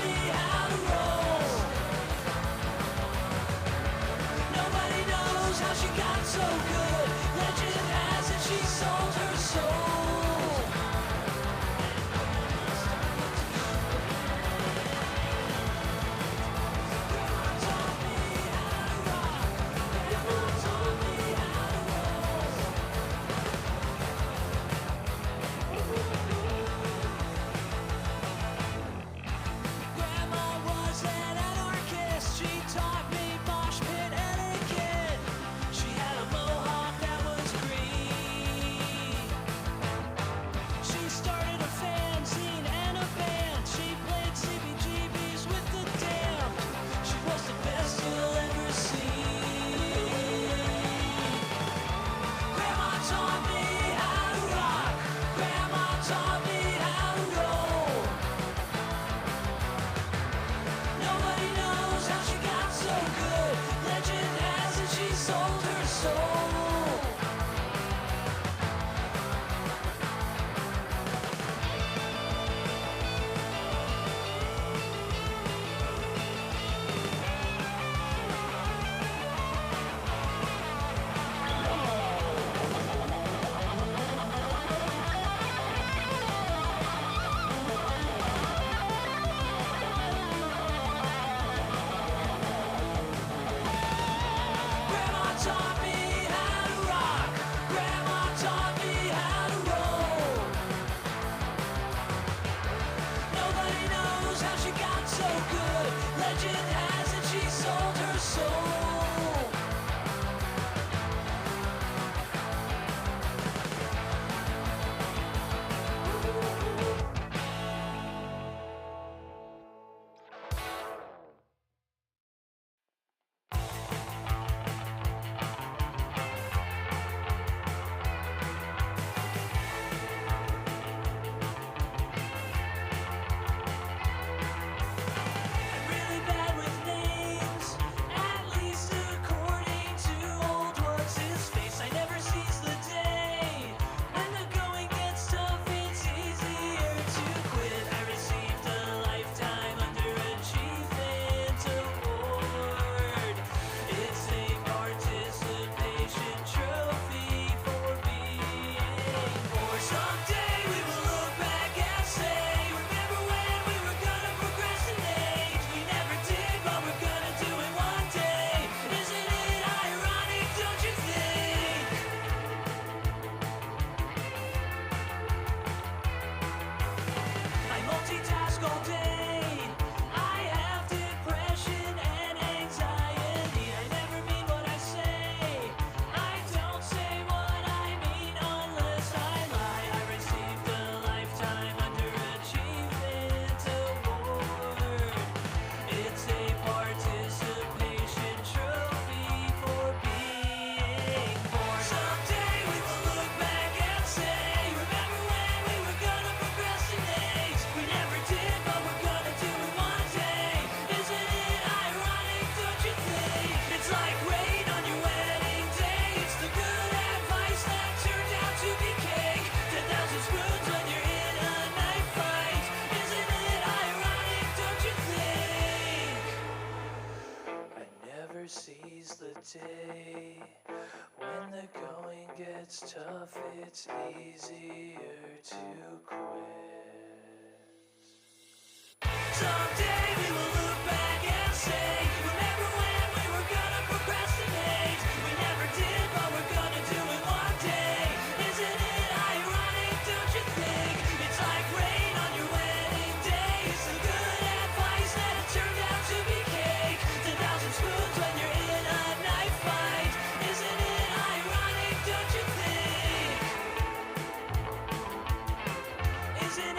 me how to roll. Nobody knows how she got so good. Legend has it she sold her soul. Grandma taught me how to rock. Grandma taught me how to roll. Grandma was an anarchist. She taught me mosh pit etiquette. She had a mohawk that was green. She started a fanzine and a band. She played CBGBs with the Damned. She was the best you'll ever see. Grandma taught me how to rock. Grandma taught me how to roll. Nobody knows how she got so good. Legend has it she sold her soul. Grandma taught me how to rock. Grandma taught me how to roll. Nobody knows how she got so good. Legend has it she sold her soul. I'm really bad with names, at least according to old what's his face. I never seize the day. When the going gets tough, it's easier to quit. I received a lifetime underachievement award. It's a participation trophy for being poor. Someday we will look back and say, remember when we were gonna procrastinate? We never did, but we're gonna do it one day. Isn't it ironic, don't you think? I multitask all day. I have depression and anxiety. I never mean what I say. I don't say what I mean unless I lie. I received a lifetime underachievement award. It's a participation trophy for being poor. Someday we will look back and say, remember when we were gonna procrastinate? We never did, but we're gonna do it one day. Isn't it ironic, don't you think? It's like rain on your wedding day. It's the good advice that turned out to be cake. 10,000 spoons when you're in a knife fight. Isn't it ironic, don't you think? I never seize the day. When the going gets tough, it's easier to quit. Someday we will look back and say, remember when we were gonna procrastinate? We never did, but we're gonna do it one day. Isn't it ironic, don't you think? It's like rain on your wedding day. It's the good advice that it turned out to be cake. 10,000 spoons when you're in a knife fight. Isn't it ironic, don't you think? Isn't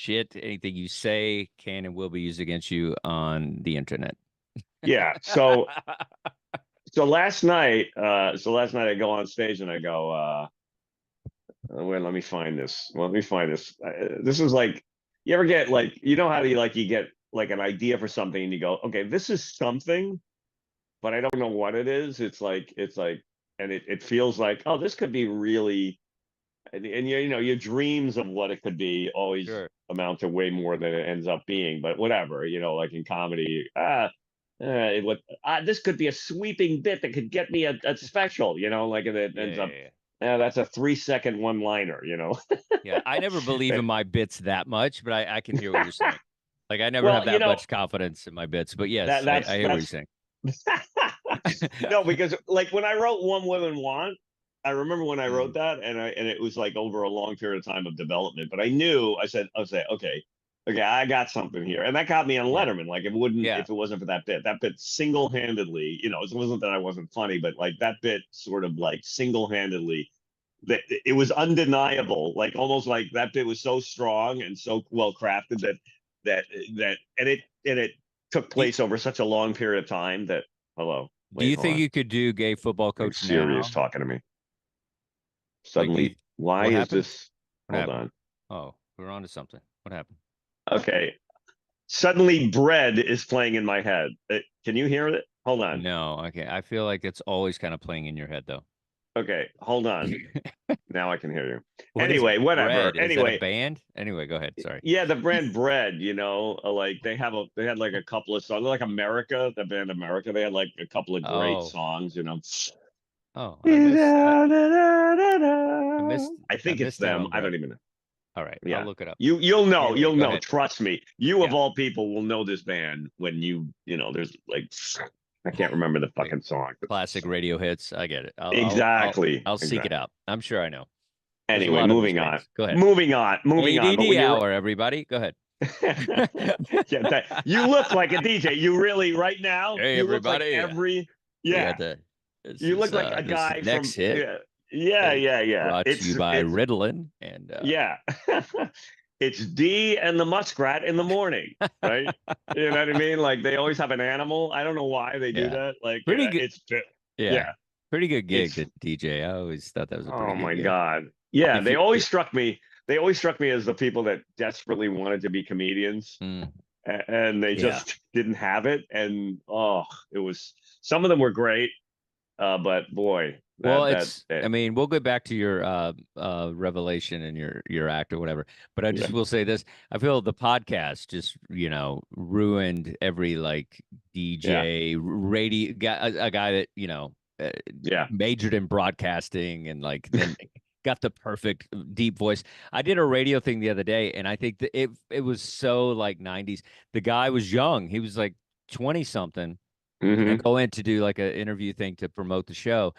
shit, anything you say can and will be used against you on the internet. Yeah. So last night I go on stage and I go, wait, let me find this. This is like, you ever get like, you know how you get like an idea for something and you go, okay, this is something, but I don't know what it is. It's like, and it feels like, oh, this could be really, and you know, your dreams of what it could be always Sure. amount to way more than it ends up being. But whatever, you know, like in comedy, this could be a sweeping bit that could get me a special, you know, like, and it ends up, that's a 3-second one-liner, you know. Yeah, I never believe in my bits that much, but I can hear what you're saying. Like I never Well, have you that know, much confidence in my bits, but yes, I hear what you're saying. No, because like when I wrote One Woman Want, I remember when I wrote Mm. that, and it was like over a long period of time of development. But I knew, I said, okay, I got something here, and that got me on Yeah. Letterman. Like it wouldn't, Yeah. if it wasn't for that bit. That bit single-handedly, you know, it wasn't that I wasn't funny, but like that bit sort of like single-handedly, that it was undeniable. Like almost like that bit was so strong and so well crafted that and it took place over such a long period of time that. Hello. Do Wait, you hold think on. you could do gay football I think coach Siri is now? talking to me. Like, Suddenly, why what is happened? this? What Hold happened? on. Oh, we're on to something. What happened? Okay. Suddenly, bread is playing in my head. Can you hear it? Hold on. No, okay. I feel like it's always kind of playing in your head, though. Okay, hold on. Now I can hear you. What is Anyway, whatever. Bread? Is that a Anyway, band? Anyway, go ahead. Sorry. yeah, the brand Bread, you know, like they had like a couple of songs, like America, the band America. They had like a couple of great Oh, songs, you know. oh, I I think it's missed out them. on I Bread. don't even know. All right, I'll Yeah. look it up. You'll know. Anyway, You'll go know. ahead. Trust me. You of Yeah. all people will know this band when you know, there's like, I can't remember the Wait, fucking song. classic radio hits. I get it. Exactly. I'll seek it Exactly. out. I'm sure I know. There's a Anyway, lot of those moving on. bands. Go ahead. Moving on. Moving on. But ADD when you're hour, everybody. Go ahead. you look like a DJ. You really right now, Hey, you look like everybody. every We yeah. got the this You is look like a this guy next from hit is yeah. brought to you by It's Ritalin and yeah. It's D and the muskrat in the morning, right? You know what I mean? Like they always have an animal. I don't know why they do yeah. that. Like Pretty good. it's Yeah. yeah, Pretty good gig it's to DJ. I always thought that was a pretty oh good my gig. God. Yeah, If you they always struck me as the people that desperately wanted to be comedians mm, and they yeah. just didn't have it. And oh, it was some of them were great, but boy, Well, that I mean, we'll get back to your revelation and your act or whatever, but I just will say this. I feel the podcast just, ruined every like yeah, DJ radio guy, a guy that, yeah. majored in broadcasting and like then got the perfect deep voice. I did a radio thing the other day and I think that it was so like 90s. The guy was young. He was like 20 something and I Hmm. go in to do like an interview thing to promote the show.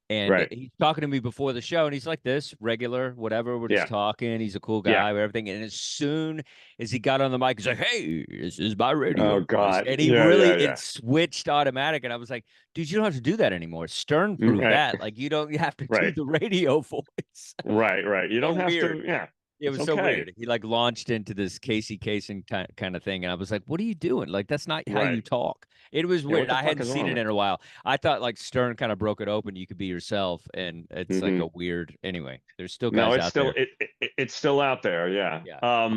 And Right. he's talking to me before the show, and he's like this, regular, whatever. We're just Yeah. talking. He's a cool Yeah. guy, everything. And as soon as he got on the mic, he's like, "Hey, this is my Oh radio voice." God. And he Yeah. really Yeah. it Yeah. switched automatic. And I was like, "Dude, you don't have to do that anymore. Stern proved Right. that. Like, you don't have to do Right. the radio voice." Right. Right. You So don't have weird. to. Yeah. It It's was so okay. weird. He like launched into this Casey Kasem kind of thing, and I was like, "What are you doing? Like, that's not how Right. you talk." It was Yeah. What weird. the I fuck hadn't is seen wrong it with? in a while. I thought like Stern kind of broke it open. You could be yourself, and it's like Hmm. a weird. Anyway, there's still No, guys it's out still there. it's still out there. Yeah. Yeah.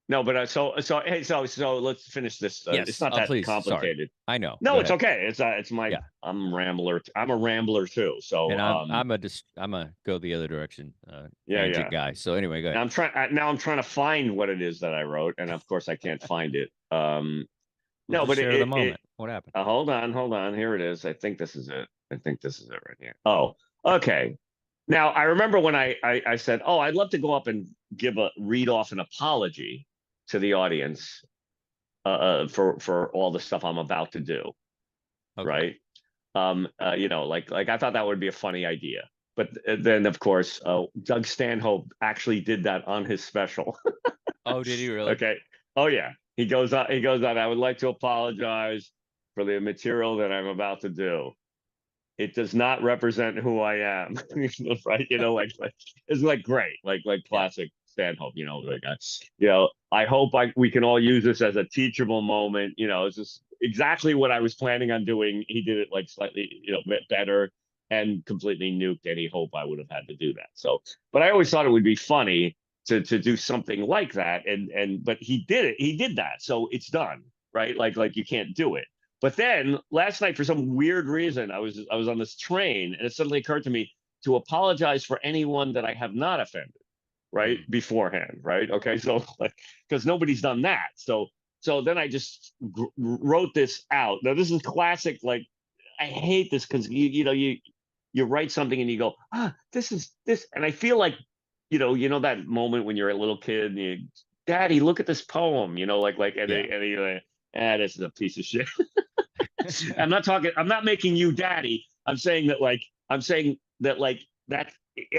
No, but hey, so let's finish this. It's Yes. not Oh, that please. Sorry. complicated. I know. Go No, it's ahead. okay. It's my Yeah. I'm a rambler. I'm a rambler too. So And I'm a go the other direction, tangent yeah. guy. So anyway, go Now ahead. I'm trying to find what it is that I wrote, and of course I can't find it. We'll No, just but share the moment. What happened? hold on. Here it is. I think this is it. I think this is it right here. Oh, okay. Now I remember when I said, oh, I'd love to go up and read off an apology to the audience for all the stuff I'm about to do, Okay. right? You know, like I thought that would be a funny idea. But then, of course, Doug Stanhope actually did that on his special. Oh, did he really? Okay. Oh yeah. He goes on. He goes on. I would like to apologize for the material that I'm about to do. It does not represent who I am, right? You know, like it's like great, like Yeah. classic. Stanhope, I hope we can all use this as a teachable moment. It's just exactly what I was planning on doing. He did it like slightly, better and completely nuked any hope I would have had to do that. So, but I always thought it would be funny to do something like that. But he did it. He did that. So it's done, right? Like you can't do it. But then last night, for some weird reason, I was on this train, and it suddenly occurred to me to apologize for anyone that I have not offended, right, beforehand, right? Okay, so because nobody's done that, so then I just wrote this out. Now this is classic. Like, I hate this because you write something and you go, this is this, and I feel like that moment when you're a little kid and you, Daddy, look at this poem, this is a piece of shit. I'm not making you daddy. I'm saying that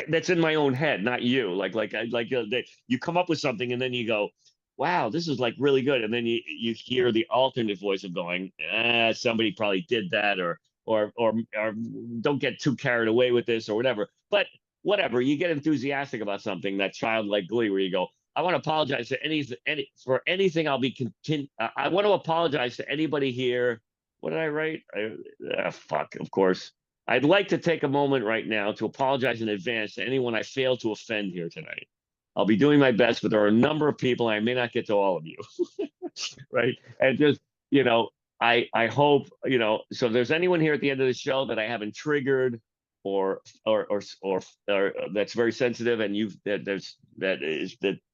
that's in my own head, not you. That you come up with something and then you go, wow, this is like really good. And then you hear the alternate voice of going, somebody probably did that, or don't get too carried away with this or whatever. But whatever, you get enthusiastic about something, that childlike glee where you go, I want to apologize to for anything. I want to apologize to anybody here. What did I write? Fuck, of course. I'd like to take a moment right now to apologize in advance to anyone I failed to offend here tonight. I'll be doing my best, but there are a number of people, I may not get to all of you. Right? And just, I hope, so if there's anyone here at the end of the show that I haven't triggered or that's very sensitive, and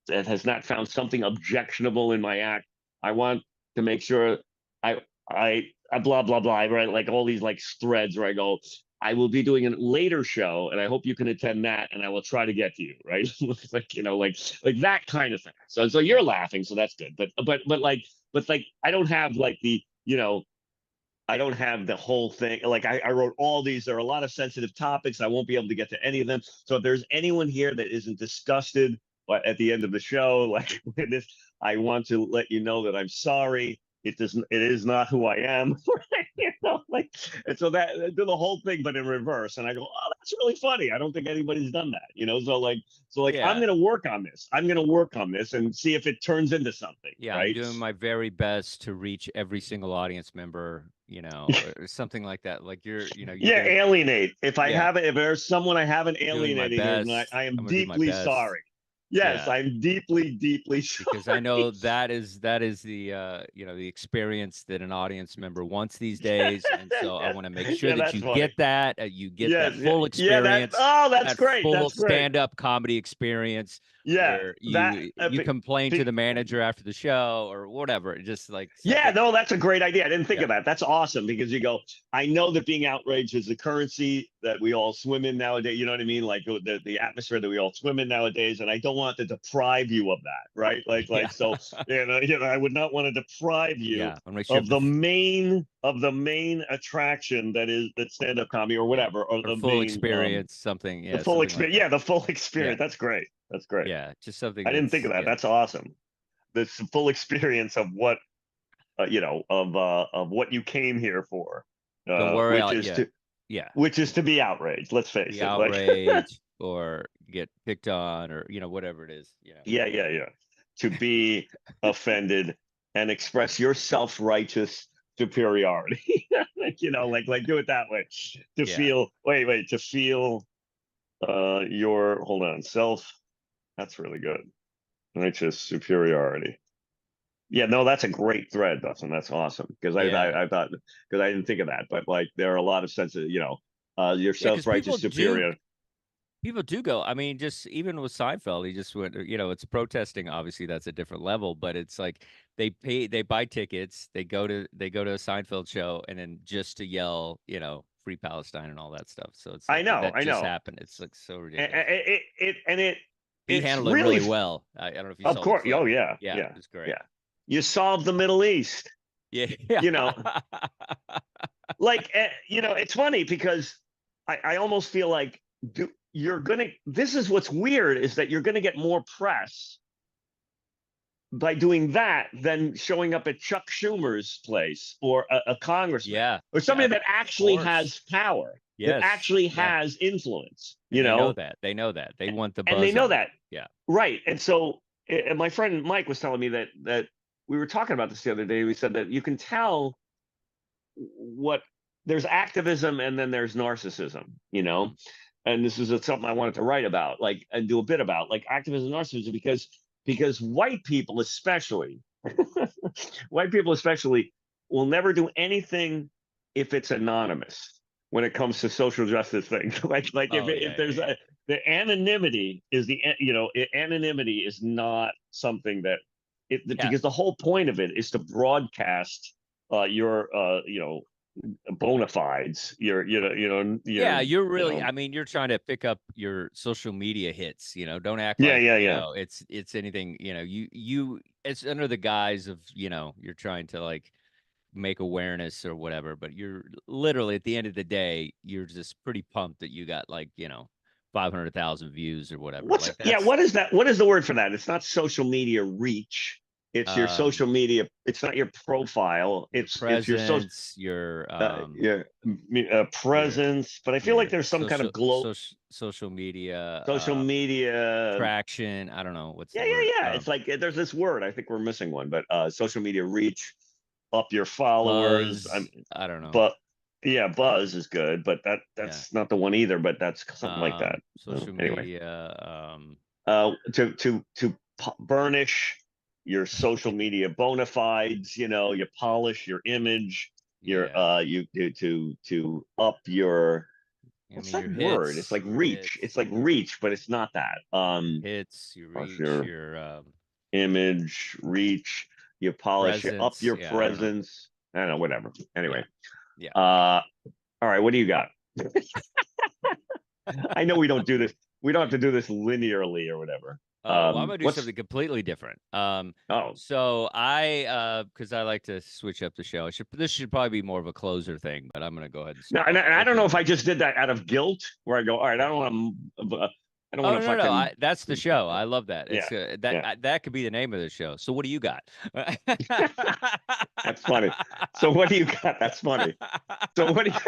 that has not found something objectionable in my act, I want to make sure I blah blah blah, right? Like all these like threads where I go, I will be doing a later show, and I hope you can attend that, and I will try to get to you, right? like that kind of thing. So you're laughing, so that's good. But I don't have like I don't have the whole thing. Like I wrote all these. There are a lot of sensitive topics. I won't be able to get to any of them. So if there's anyone here that isn't disgusted at the end of the show, like this, I want to let you know that I'm sorry. It is not who I am. And so that do the whole thing, but in reverse. And I go, oh, that's really funny. I don't think anybody's done that, So Yeah. I'm gonna work on this. I'm gonna work on this and see if it turns into something. Yeah, right? I'm doing my very best to reach every single audience member, or something like that. Like you're alienate. If Yeah. if there's someone I haven't Doing my alienated here, best. I am I'm gonna do my deeply best. sorry. Yes, Yeah. I'm deeply, deeply sorry. Because I know that is the the experience that an audience member wants these days, and so I want to make sure that that's you funny. get that, you get Yes, that full yeah, experience. that's that great. Full That's great. stand-up comedy experience. Yeah, where that you complain to the manager after the show or whatever. Just like Yeah, no, that's a great idea. I didn't think Yeah. of that. That's awesome, because you go, I know that being outraged is the currency that we all swim in nowadays. You know what I mean? Like the atmosphere that we all swim in nowadays, and I don't want to deprive you of that, right? Yeah. So I would not want to deprive you Yeah, I'm make sure of the main attraction that stand-up comedy or whatever, or the full main experience, something. Yeah, the full something like experience. that. Yeah, the full experience. Yeah. That's great. That's great. Yeah, just something. I didn't think of that. Yeah. That's awesome. The full experience of what of what you came here for, Don't worry, which is to be outraged. Let's face be it. outraged or get picked on, or whatever it is. Yeah. To be offended and express your self-righteous superiority. Like do it that way. To feel to feel your hold on self. That's really good. Righteous superiority. Yeah, no, that's a great thread, Dustin. That's awesome, because I thought, because I didn't think of that, but like there are a lot of senses, your self-righteous superior. People do go. I mean, just even with Seinfeld, he just went. It's protesting. Obviously, that's a different level, but it's like they buy tickets, they go to a Seinfeld show, and then just to yell, free Palestine and all that stuff. So it's like, that just happened. It's like so ridiculous. He handled it really well. I don't know if you saw. Of course. Oh yeah. It was great. Yeah. You solved the Middle East. Yeah. It's funny because I almost feel like this is what's weird, is that you're gonna get more press by doing that than showing up at Chuck Schumer's place or a congressman Yeah. or somebody Yeah, that actually course. has power, that Yes. actually Yeah. has influence, And you they know know, that. They know that. They want the and they buzz know on it. that. Yeah. Right. And so and my friend Mike was telling me that we were talking about this the other day. We said that you can tell what there's activism and then there's narcissism, you know, and this is something I wanted to write about, like, and do a bit about, like, activism and narcissism, because white people especially, white people especially, will never do anything if it's anonymous when it comes to social justice things. like Oh, if yeah, there's yeah, yeah. the anonymity is anonymity is not something that Yeah. because the whole point of it is to broadcast your bona fides, Yeah, you're really, know, I mean, you're trying to pick up your social media hits, don't act yeah, like, yeah, yeah. it's anything, it's under the guise of, you're trying to like make awareness or whatever, but you're literally at the end of the day, you're just pretty pumped that you got like, 500,000 views or whatever. Like that's What is that? What is the word for that? It's not social media reach. It's your um social media. It's not your profile. your It's your social presence, your your presence. But I feel like your there's some kind of social media social media. traction. I don't know what's the Yeah, yeah, word. yeah. It's like there's this word. I think we're missing one, but social media reach, up your followers. Buzz. I don't know. But yeah, buzz is good, but Yeah. that's not the one either. But that's something like that. Social Anyway, media. to burnish your social media bona fides, you polish your image, your Yeah. you to up your I what's mean, that your word? hits, It's like reach. It's like reach, but it's not that. hits, your Polish reach, your your image, reach, you polish it up presence. your Yeah, I don't know. presence. I don't know, whatever. Anyway. Yeah. All right, what do you got? I know we don't do this. We don't have to do this linearly or whatever. Well, I'm gonna do What's something completely different. oh So because I like to switch up the show. This should probably be more of a closer thing, but I'm gonna go ahead and no, start and off I don't know if quickly. I just did that out of guilt, where I go, all right, I don't want to, I don't Oh want to no, no, no! fucking, That's the show. I love that. yeah, It's yeah. that could be the name of the show. So what do you got? That's funny. So what do you got? That's funny. So what do you,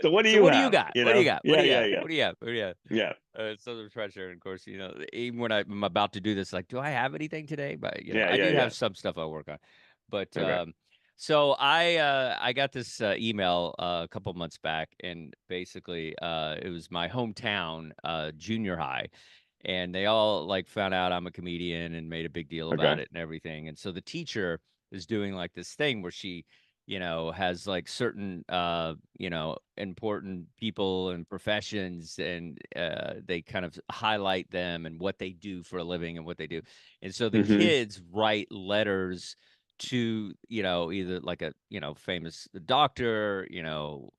so what do So you what do you have? got? What do you got? What Yeah, do you yeah, have? yeah, What do you have? What do you have? yeah. Southern Pressure, and of course, even when I'm about to do this, like, do I have anything today? But Yeah, I yeah, do yeah. have some stuff I work on. But Okay. so I got this email a couple months back, and basically it was my hometown junior high, and they all like found out I'm a comedian and made a big deal about Okay. it and everything. And so the teacher is doing like this thing where she has like certain important people and professions, and they kind of highlight them and what they do for a living and what they do. And so the Mm-hmm. kids write letters to either like a famous doctor,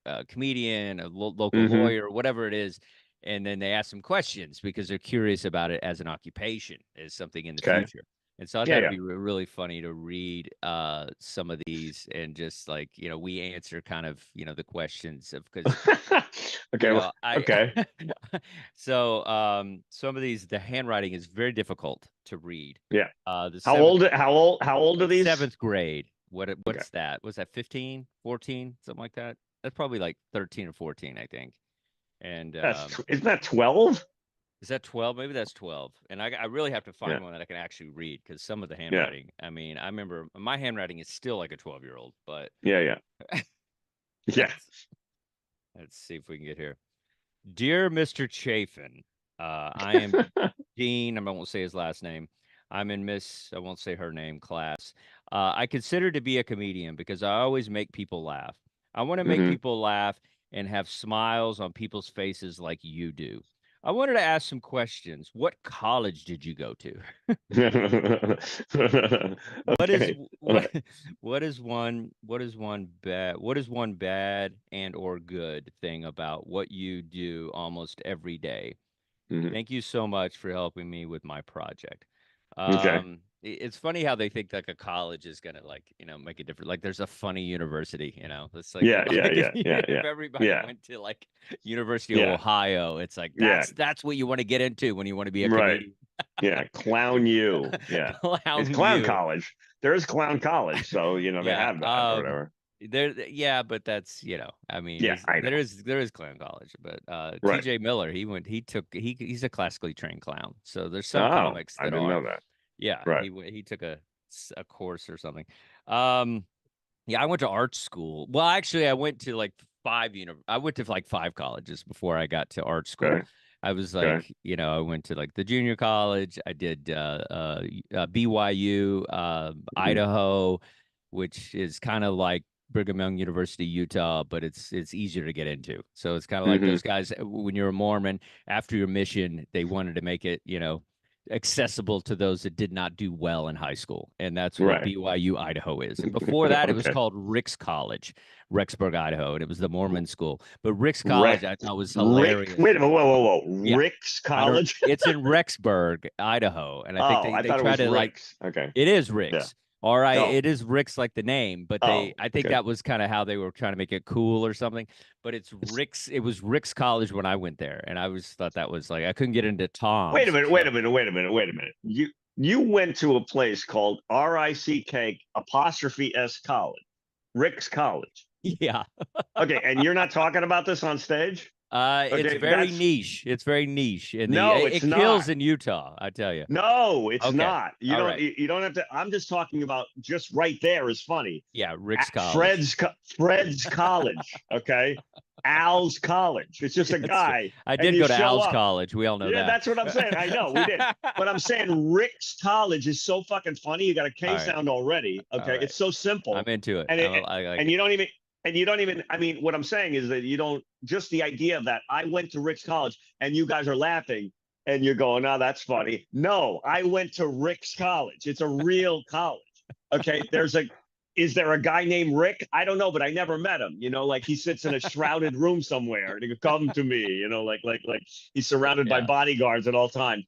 a comedian, a local Mm-hmm. lawyer, whatever it is, and then they ask them questions because they're curious about it as an occupation, as something in the Okay. future. And so I thought Yeah, it'd yeah. be really funny to read some of these, and just like, we answer kind of, the questions of, because, Okay. I Okay. so some of these, the handwriting is very difficult to read. Yeah. The How seventh old? How old are these? seventh grade. Okay. What's that? Was that 15, 14, something like that? That's probably like 13 or 14, I think. And Isn't that 12? is that 12? Maybe that's 12. And I really have to Yeah. find one that I can actually read, because some of the Yeah. handwriting, I mean, I remember my handwriting is still like a 12-year-old, but Yeah. Yeah. Yeah. let's see if we can get here. Dear Mr. Chafin, I am Dean. I won't say his last name. I'm in I won't say her name, class. I consider to be a comedian because I always make people laugh. I want to make Hmm. people laugh and have smiles on people's faces like you do. I wanted to ask some questions. What college did you go to? What is Okay. what what is one bad and or good thing about what you do almost every day? Mhm. Thank you so much for helping me with my project. Okay. It's funny how they think like a college is gonna, like, make a difference. Like there's a funny university, it's like, Yeah. Yeah. like Yeah. Yeah. if Yeah. everybody Yeah. went to like University of Yeah. Ohio, it's like Yeah. that's what you want to get into when you want to be a Right. comedian. Yeah, Clown U. Yeah, it's Clown U. College. There is Clown College, so they Yeah. have that or whatever. Yeah, but that's I mean, Yeah, I know. there is clown college, but Right. TJ Miller, he's a classically trained clown. So there's some Oh, comics I that didn't are. know that. Yeah, Right. he took a course or something. Yeah, I went to art school. Well, actually, I went to like I went to like 5 colleges before I got to art school. Okay. I was Okay. like, I went to like the junior college. I did BYU, Mhm. Idaho, which is kind of like Brigham Young University, Utah, but it's easier to get into. So it's kind of like Mhm. those guys when you're a Mormon, after your mission, they wanted to make it, accessible to those that did not do well in high school. And that's what Right. BYU Idaho is. And before that, it was Okay. called Rick's College, Rexburg, Idaho. And it was the Mormon school. But Rick's Rick. College, I thought was Rick. hilarious. Wait a minute. Whoa. Yeah. Rick's I don't, College. it's in Rexburg, Idaho. And I think Oh, I they thought it try was to like, Rick's. Okay. it is Yeah. Rick's. All right, Oh. it is Rick's like the name, but Oh. I think Okay. that was kind of how they were trying to make it cool or something. But it was Rick's College when I went there, and I always thought that was like I couldn't get into Tom's. Wait a minute. so- Wait a minute. Wait a minute. Wait a minute. You went to a place called RICK''S College, Rick's College. Yeah. Okay, and you're not talking about this on stage? It's Okay, very that's niche. It's very niche. And No, it it's kills not. in Utah, I tell you. No, it's Okay. not. You All don't. right. You don't have to. I'm just talking about just right there is funny. Yeah, Rick's College. Fred's College. Okay, Al's College. It's just a That's guy. I and did you go to show Al's up. College. We all know Yeah, that. that's what I'm saying. I know we did, but I'm saying Rick's College is so fucking funny. You got a K All right. sound already. Okay, right. it's so simple. I'm into it. And I like and it. you don't even. I mean, what I'm saying is that you don't just the idea of that I went to Rick's College and you guys are laughing and you're going, "Oh, that's funny." No, I went to Rick's College. It's a real college. Okay, is there a guy named Rick? I don't know, but I never met him. Like he sits in a shrouded room somewhere and he goes, "Come to me." Like he's surrounded by Yeah. bodyguards at all time.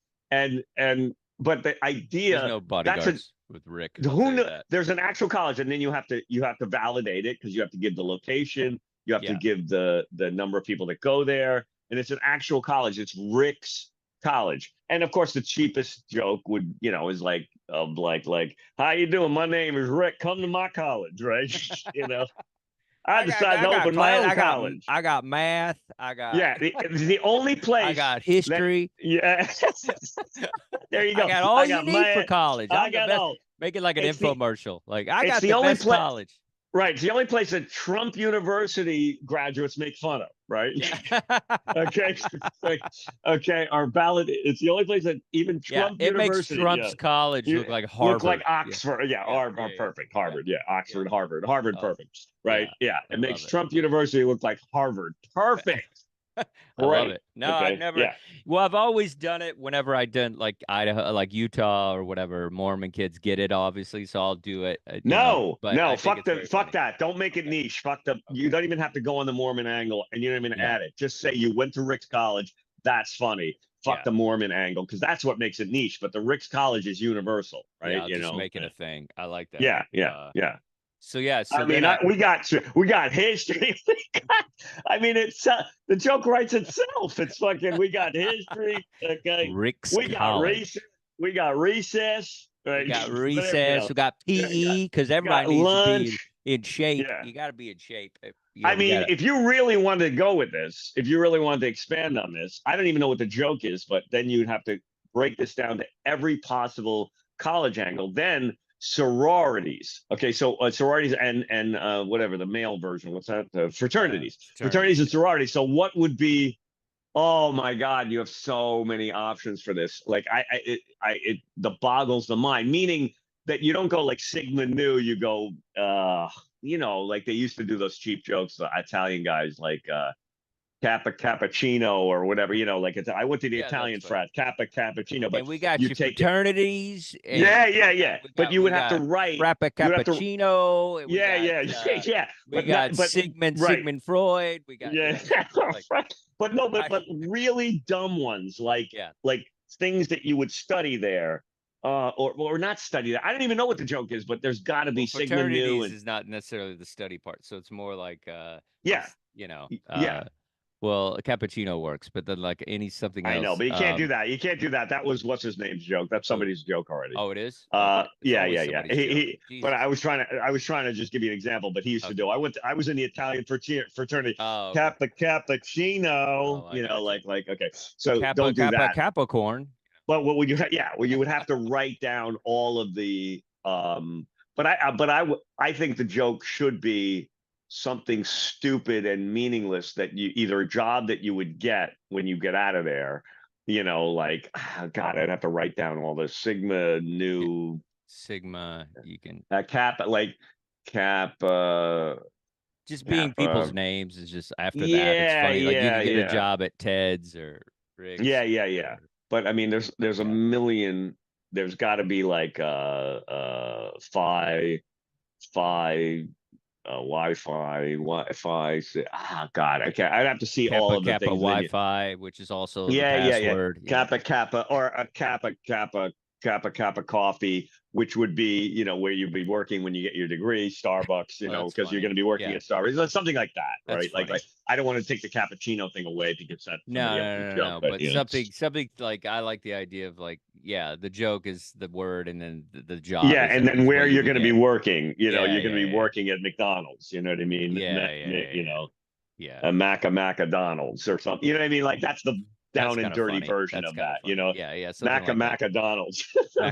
But the idea There's no that's bodyguards with Rick. I'll tell who you knew that. there's an actual college, and then you have to validate it because you have to give the location, you have to Yeah. give the number of people that go there, and it's an actual college. It's Rick's College, and of course the cheapest joke would is like how you doing? My name is Rick. Come to my college, right? I decided to open my own college. I got math. I got It's the only place. I got history. Yeah. There you go. I got all you need for math. college. I I'm the got best. all. Make it like an It's the- infomercial. Like I it's got the the only best college. Right. It's the only place that Trump University graduates make fun of, right? Yeah. Okay. Okay. Our ballot. It's the only place that even Yeah, Trump it makes University Trump's college You look like Harvard. look like Oxford. Yeah. Yeah, Are yeah, yeah. perfect. Harvard. Yeah. Oxford, Harvard. Harvard, Oh, perfect. Right. Yeah. I It makes love it. Trump University look like Harvard. Perfect. I love Great. it. No, Okay, I've never. yeah. Well, I've always done it whenever I done like Idaho, like Utah or whatever. Mormon kids get it, obviously, so I'll do it. No, but I think fuck it's very fuck funny. that. Don't make it niche. Fuck the. You don't even have to go on the Mormon angle, and you don't even Yeah. add it. Just say you went to Rick's College. That's funny. Fuck Yeah. the Mormon angle, because that's what makes it niche. But the Rick's College is universal, right? Yeah, just make it a thing. I like that. Yeah. So yeah, so I mean, then we got history. I mean, it's the joke writes itself. It's fucking. We got history. Okay. Rick's We got College. race. We got recess. Right. We got There you recess. go. We got Yeah, PE because everybody needs lunch. to be in shape. Yeah. You got to be in shape. I mean, if you really wanted to go with this, if you really wanted to expand on this, I don't even know what the joke is, but then you'd have to break this down to every possible college angle. Then sororities. Okay, so sororities and whatever the male version. What's that? Fraternities. Fraternities and sororities. So what would be? Oh my God, you have so many options for this. Like it boggles the mind. Meaning that you don't go like Sigma Nu. You go, like they used to do those cheap jokes. The Italian guys like Kappa Cappuccino or whatever. Like I went to the Yeah, Italian that's frat Kappa Cappuccino. But and we got you your take fraternities. And yeah. But you we would have to got write. Frappa you would have to- Cappuccino. and we got, yeah. We got Sigmund right. Sigmund Freud. We got like, but really dumb ones like things that you would study there, or not study that. I don't even know what the joke is, but there's got to be Sigma Nu. is not necessarily the study part, so it's more like yeah. Well, a cappuccino works, but then like any something else. I know, but you can't do that. You can't do that. That was what's his name's joke. That's somebody's joke already. Oh, it is. Okay. It's Yeah, always yeah, yeah. somebody's joke. But Jesus. I was trying to just give you an example. But he used to do. I was in the Italian fraternity. Oh, okay. Cappuccino. Oh, I You know, gotcha. like okay. So Kappa, don't do Kappa, that. Capricorn. But what would you? Well, you would have to write down all of the. I think the joke should be something stupid and meaningless that you either a job that you would get when you get out of there. You know, like God, I'd have to write down all the Sigma Nu Sigma. You can Kappa, like Kappa. just being Kappa. people's names is just after that. It's Yeah, funny. Like you yeah, can get yeah. a job at Ted's or Rick's. Yeah. But I mean, there's a million. There's got to be like Wi-Fi. God, I can't. I'd have to see all of the Kappa things. Wi-Fi, which is also the Yeah. password. Kappa, or a Kappa coffee, which would be, you know, where you'd be working when you get your degree, Starbucks, you Well, know, that's because you're funny. going to be working Yeah. at Starbucks, something like that, That's right? Like funny. I don't want to take the cappuccino thing away because that's somebody else's joke, No. but But you know. something like I like the idea of like, yeah, the joke is the word, and then the job. Yeah, and then where you're going to be get. working, you know, Yeah, you're going to be yeah. working at McDonald's, you know what I mean? Yeah, You know, yeah. a Macadonald's or something, you know what I mean? Like that's the That's down and kinda dirty funny. version That's of kinda that, you funny. know, Yeah, something like that. Macadonald's.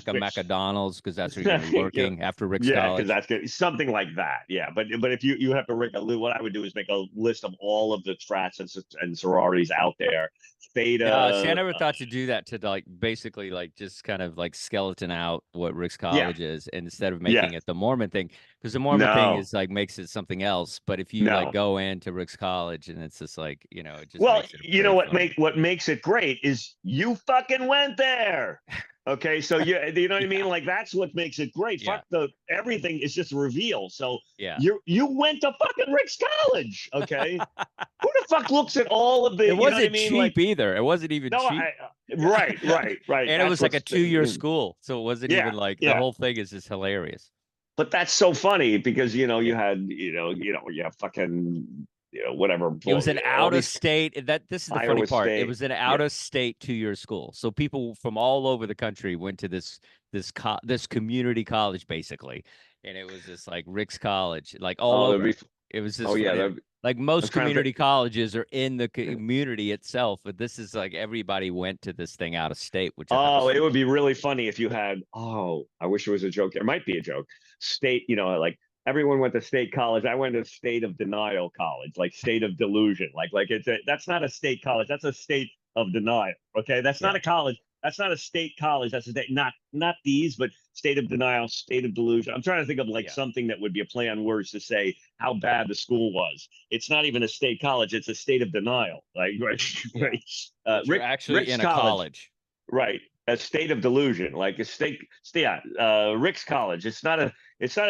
McDonald's, because that's where you're gonna be working after Rick's Yeah, College. because that's good. Something like that. Yeah, but if you have to what I would do is make a list of all of the frats and sororities out there. Theta. See, I never thought to do that, to like basically like just kind of like skeleton out what Rick's College is, and instead of making it the Mormon thing, because the Mormon thing is like makes it something else. But if you like go into Rick's College and it's just like, you know, it just makes it you know funny. what makes it great is you fucking went there. Okay, so you know what I mean? Like that's what makes it great. Yeah. Fuck everything is just a reveal. So Yeah. you went to fucking Rick's College. Okay. Who the fuck looks at all of the? It wasn't you know what I mean? cheap Like, either. It wasn't even cheap. Right. And it was like a 2-year school, so it wasn't even like the whole thing is just hilarious. But that's so funny because you know you had you have fucking whatever. It was an out of state. This is the funny part. State. It was an out of state 2-year school, so people from all over the country went to this community college basically, and it was just like Rick's College, like all over. It was just like most community colleges are in the community itself, but this is like everybody went to this thing out of state. Which it would be really funny if you had. Oh, I wish it was a joke. There might be a joke. State, like everyone went to state college. I went to state of denial college, like state of delusion. Like that's not a state college. That's a state of denial. Okay, that's not a college. That's not a state college. That's a state, not these, but state of denial, state of delusion. I'm trying to think of like something that would be a play on words to say how bad the school was. It's not even a state college. It's a state of denial. Like Rick's in a college. Right. A state of delusion, like a Rick's College. It's not a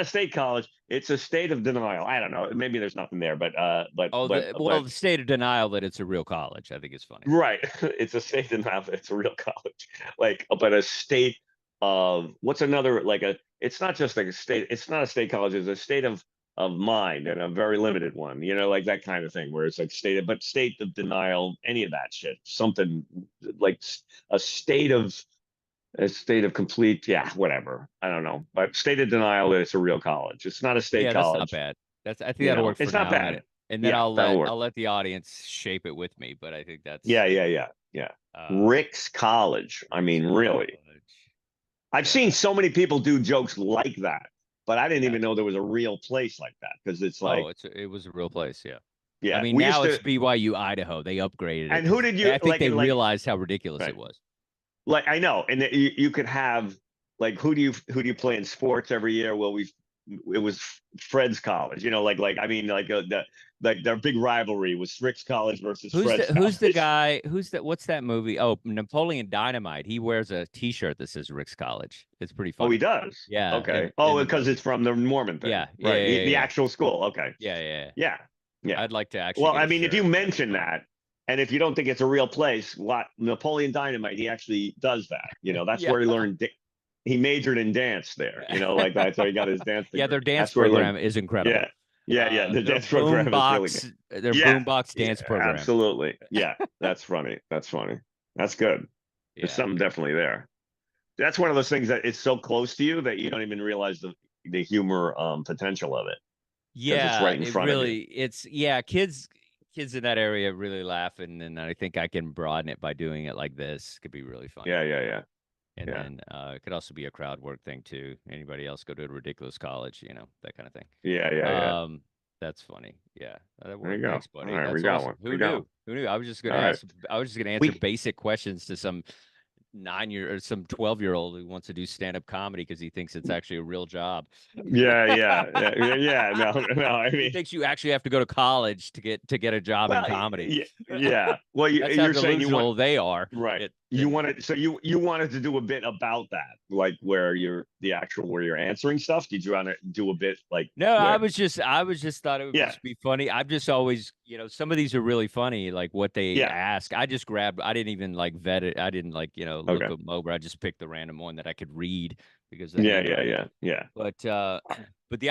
state college. It's a state of denial. I don't know. Maybe there's nothing there, but the state of denial that it's a real college, I think is funny. Right. It's a state of denial that it's a real college. Like, but a state of what's another like a? It's not just like a state. It's not a state college. It's a state of mind, and a very limited one. Like that kind of thing, where it's like state of denial, any of that shit. Something like a state of complete, whatever. I don't know, but state of denial that it's a real college. It's not a state college. That's not bad. I think that'll work. It's not bad. And then I'll let the audience shape it with me. But I think that's yeah. Rick's College. I mean, really. I've seen so many people do jokes like that, but I didn't even know there was a real place like that, because it's like it was a real place. Yeah. Yeah. I mean, now it's BYU Idaho. They upgraded it. And who did you? I think they realized how ridiculous it was. Like, I know, and you could have like who do you play in sports every year? Well, it was Fred's College. Their big rivalry was Rick's College versus Fred's College. Who's the guy? What's that movie? Oh, Napoleon Dynamite. He wears a T-shirt that says Rick's College. It's pretty funny. Oh, he does. Yeah. Okay. Because it's from the Mormon thing. Yeah. Right. The actual school. Okay. Yeah. I'd like to actually. Well, I mean, if you mention that, and if you don't think it's a real place, Napoleon Dynamite, he actually does that. That's where he learned. He majored in dance there. Like that's how he got his dance degree. Yeah, their dance program is incredible. Yeah. Yeah. The Their dance program is really good. boombox, their Yeah. boombox dance Yeah, program. absolutely. Yeah, that's funny. That's funny. That's good. There's Yeah. something definitely there. That's one of those things that it's so close to you that you don't even realize the humor potential of it because it's Yeah, right in it front of you. really it's yeah, kids in that area really laughing, and I think I can broaden it by doing it like this. Could be really funny. Yeah. And Yeah. then it could also be a crowd work thing too. Anybody else go to a ridiculous college, that kind of thing. Yeah. That's funny. Yeah, that'll There you work. go. Thanks, All buddy. right, we That's got awesome. one. Who We got knew? one. Who knew? I was just gonna All right. ask. I was just gonna answer We basic questions to some 9-year or some 12-year-old who wants to do stand-up comedy because he thinks it's actually a real job. yeah. No. I He mean, thinks you actually have to go to college to get a job in well, comedy. yeah. Well, That's how you're saying you want delusional they are. right. It, You and wanted so you wanted to do a bit about that, like where you're answering stuff. Did you want to do a bit like No, where? I was just thought it would Yeah, just be funny. I've just always, some of these are really funny, like what they yeah. ask. I just grabbed, I didn't even like vet it. I didn't like, look Okay. them over. I just picked the random one that I could read because the handwriting. Yeah. But the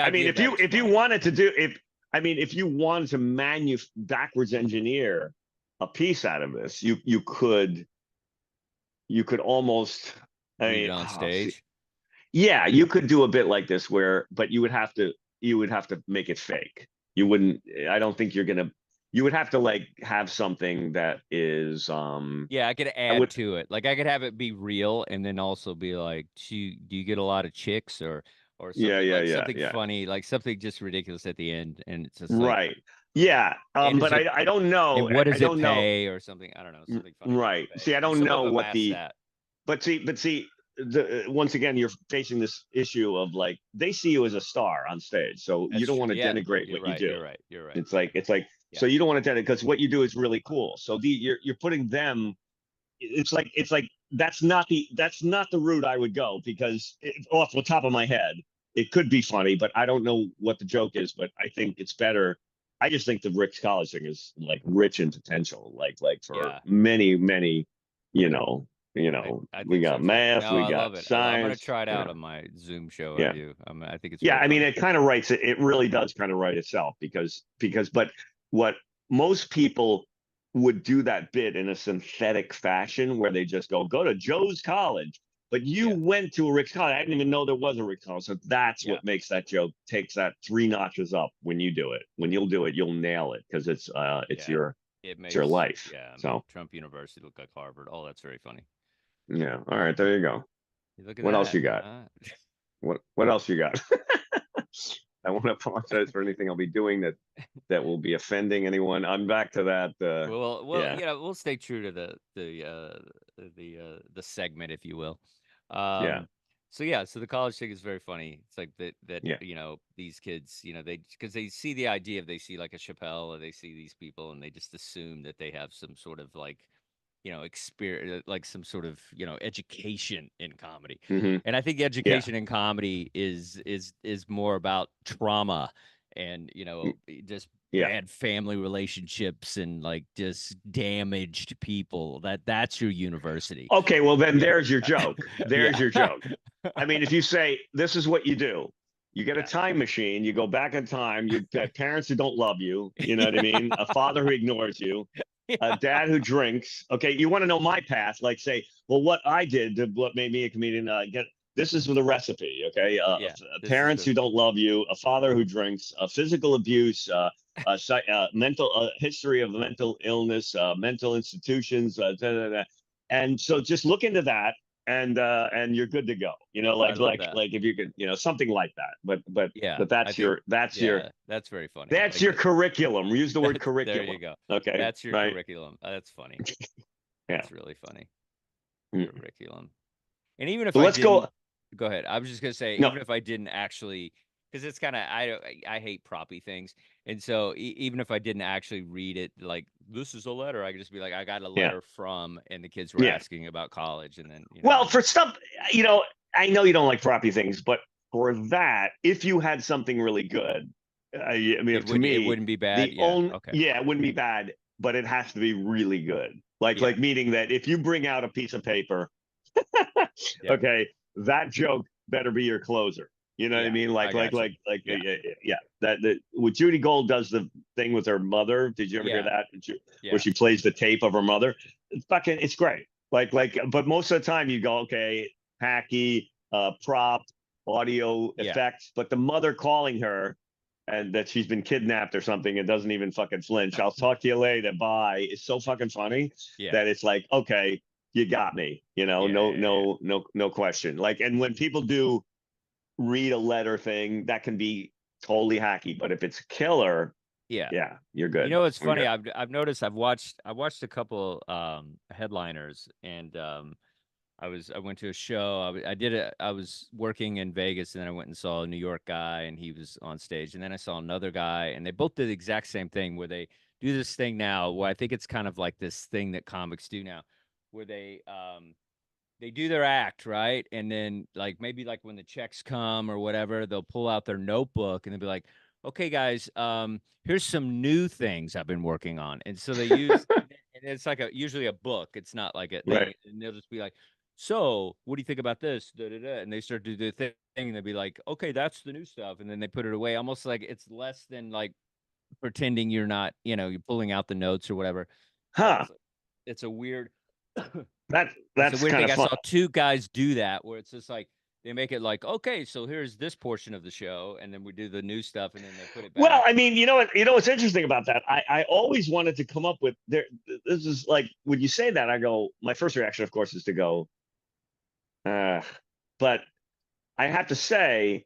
I mean, idea of that is if you funny. wanted to do if you wanted to backwards engineer a piece out of this, you could almost. I Read mean, it on see. stage. Yeah, you could do a bit like this but you would have to make it fake. You wouldn't. I don't think you're gonna. You would have to like have something that is. Yeah, I could I add would. to it. Like I could have it be real and then also be like, do you get a lot of chicks or something like something Yeah. funny, like something just ridiculous at the end, and it's just like, Right. Yeah. and is But it I don't know. and what I does it don't know. pay or something? I don't know, something funny about Right. the pay. See, I And don't some of know them what ask the. that. But see, once again, you're facing this issue of like they see you as a star on stage, so you That's don't true. want to Yeah, denigrate you're what you right. do. You're right. You're right. It's like Yeah. so you don't want to denigrate because what you do is really cool. So you're putting them. It's like that's not the route I would go because off the top of my head, it could be funny, but I don't know what the joke is. But I think it's better. I just think the Rick's College thing is like rich in potential, like for Yeah. many, I we think so got too. math, No, we I love got it. I'm gonna science, try it out on my Zoom show I yeah. do. I think it's Yeah, really I mean, funny. it kind of writes it. It really does kind of write itself but what most people would do that bit in a synthetic fashion where they just go to Joe's college, but you Yeah. went to a Rick's College. I didn't even know there was a Rick's College. So that's Yeah. what makes that joke takes that 3 notches up when you do it. When you'll do it, you'll nail it because it's Yeah. It it's your makes life. So make Trump University look like Harvard. Oh, that's very funny. yeah. All right, there you go. You look at What that. else you got? What else you got? I want to apologize for anything I'll be doing that will be offending anyone. I'm back to that. Well, Yeah. we'll stay true to the segment, if you will. Yeah. So the college thing is very funny. It's like that Yeah. these kids, because they see the idea of they see like a Chappelle or they see these people and they just assume that they have some sort of like experience, like some sort of education in comedy. hmm And I think Yeah. education in comedy is more about trauma and just Yeah. bad family relationships and like just damaged people. That's your university. Okay. Well, then Yeah. there's your joke. There's Yeah. your joke. I mean, if you say this is what you do, you get a Yeah. time machine, you go back in time, you got parents who don't love you, you know what I mean? A father who ignores you, a dad who drinks. Okay, you want to know my path? Like say, well, what I did, what made me a comedian? This is the recipe. Okay, Yeah, this is parents the who don't love you, a father who drinks, physical abuse, mental history of mental illness, mental institutions, and so just look into that. And you're good to go. I love that. Like if you could, something like that. Yeah, But I think that's your that's very funny. that's Like your curriculum. Use the word there curriculum. you go. Okay. That's your right. curriculum. That's funny. Yeah. That's really funny. Mm. Curriculum. And even if So I let's didn't, go. go ahead. I was just gonna say, No. even if I didn't actually, because it's kind of I hate proppy things, and so even if I didn't actually read it, like this is a letter, I could just be like, I got a Yeah. letter from, and the kids were Yeah. asking about college, and then Well, for stuff, I know you don't like proppy things, but for that, if you had something really good, I mean, it to me, wouldn't be bad. Okay. it wouldn't be bad, but it has to be really good. Like Yeah. meaning that if you bring out a piece of paper, Yeah. okay, that joke better be your closer. You know what I Yeah, mean? I Like gotcha. yeah, Yeah. yeah. That when Judy Gold does the thing with her mother. Did you ever hear Yeah. that? Where Yeah. she plays the tape of her mother. It's great. But most of the time you go, okay, hacky, prop, audio Yeah. effects, but the mother calling her and that she's been kidnapped or something and doesn't even fucking flinch. I'll talk to you later. Bye. It's so fucking funny Yeah. that it's like, okay, you got me. You know, Yeah, yeah, yeah. no question. Like, and when people do read a letter thing, that can be totally hacky. But if it's killer, Yeah. yeah, you're You good. know, it's You're funny. good. I've noticed I watched a couple headliners, and I went to a show. I was working in Vegas, and then I went and saw a New York guy, and he was on stage, and then I saw another guy, and they both did the exact same thing where they do this thing now. Where I think it's kind of like this thing that comics do now, where they do their act, right? And then like maybe like when the checks come or whatever, they'll pull out their notebook and they'll be like, "Okay, guys, here's some new things I've been working on." And so they use and it's like usually a book. It's not like a Right. thing. And they'll just be like, "So, what do you think about this?" Da, da, da. And they start to do the thing and they'll be like, "Okay, that's the new stuff." And then they put it away, almost like it's less than like pretending you're not, you're pulling out the notes or whatever. So Huh. it's a weird it's a That's weird kind thing. of I fun. saw two guys do that where it's just like they make it like, okay, so here's this portion of the show, and then we do the new stuff, and then they put it Well, back. I mean, what's interesting about that? I always wanted to come up with there. This is like when you say that, I go. My first reaction, of course, is to go. But I have to say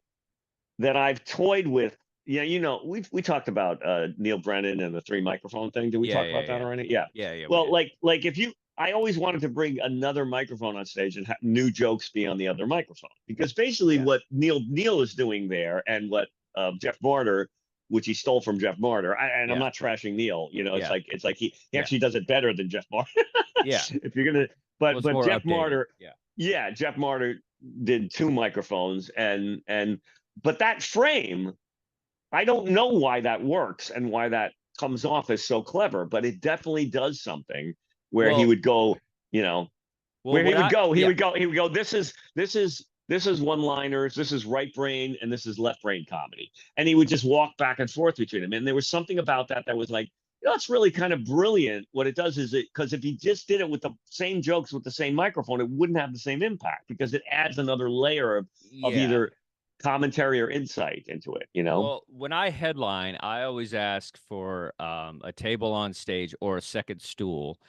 that I've toyed with. Yeah, we talked about Neil Brennan and the 3 microphone thing. Did we Yeah, talk yeah, about that yeah, already? Yeah. yeah, yeah. We Well, did. like if you, I always wanted to bring another microphone on stage and have new jokes be on the other microphone because basically Yeah, what Neil is doing there and what Jeff Martyr, which he stole from Jeff Martyr, and I'm yeah, not trashing Neil. yeah, It's like he yeah, actually does it better than Jeff Martyr. yeah. If you're gonna, Well, it's but more Jeff updated. Martyr, Yeah, yeah, Jeff Martyr did 2 microphones and but that frame, I don't know why that works and why that comes off as so clever, but it definitely does something where he well, would go, you know, well, where what I yeah, he would go, this is one-liners, this is right brain, and this is left brain comedy. And he would just walk back and forth between them. And there was something about that was like, it's really kind of brilliant. What it does is because if he just did it with the same jokes with the same microphone, it wouldn't have the same impact because it adds another layer of yeah. either commentary or insight into it. Well, when I headline, I always ask for a table on stage or a second stool.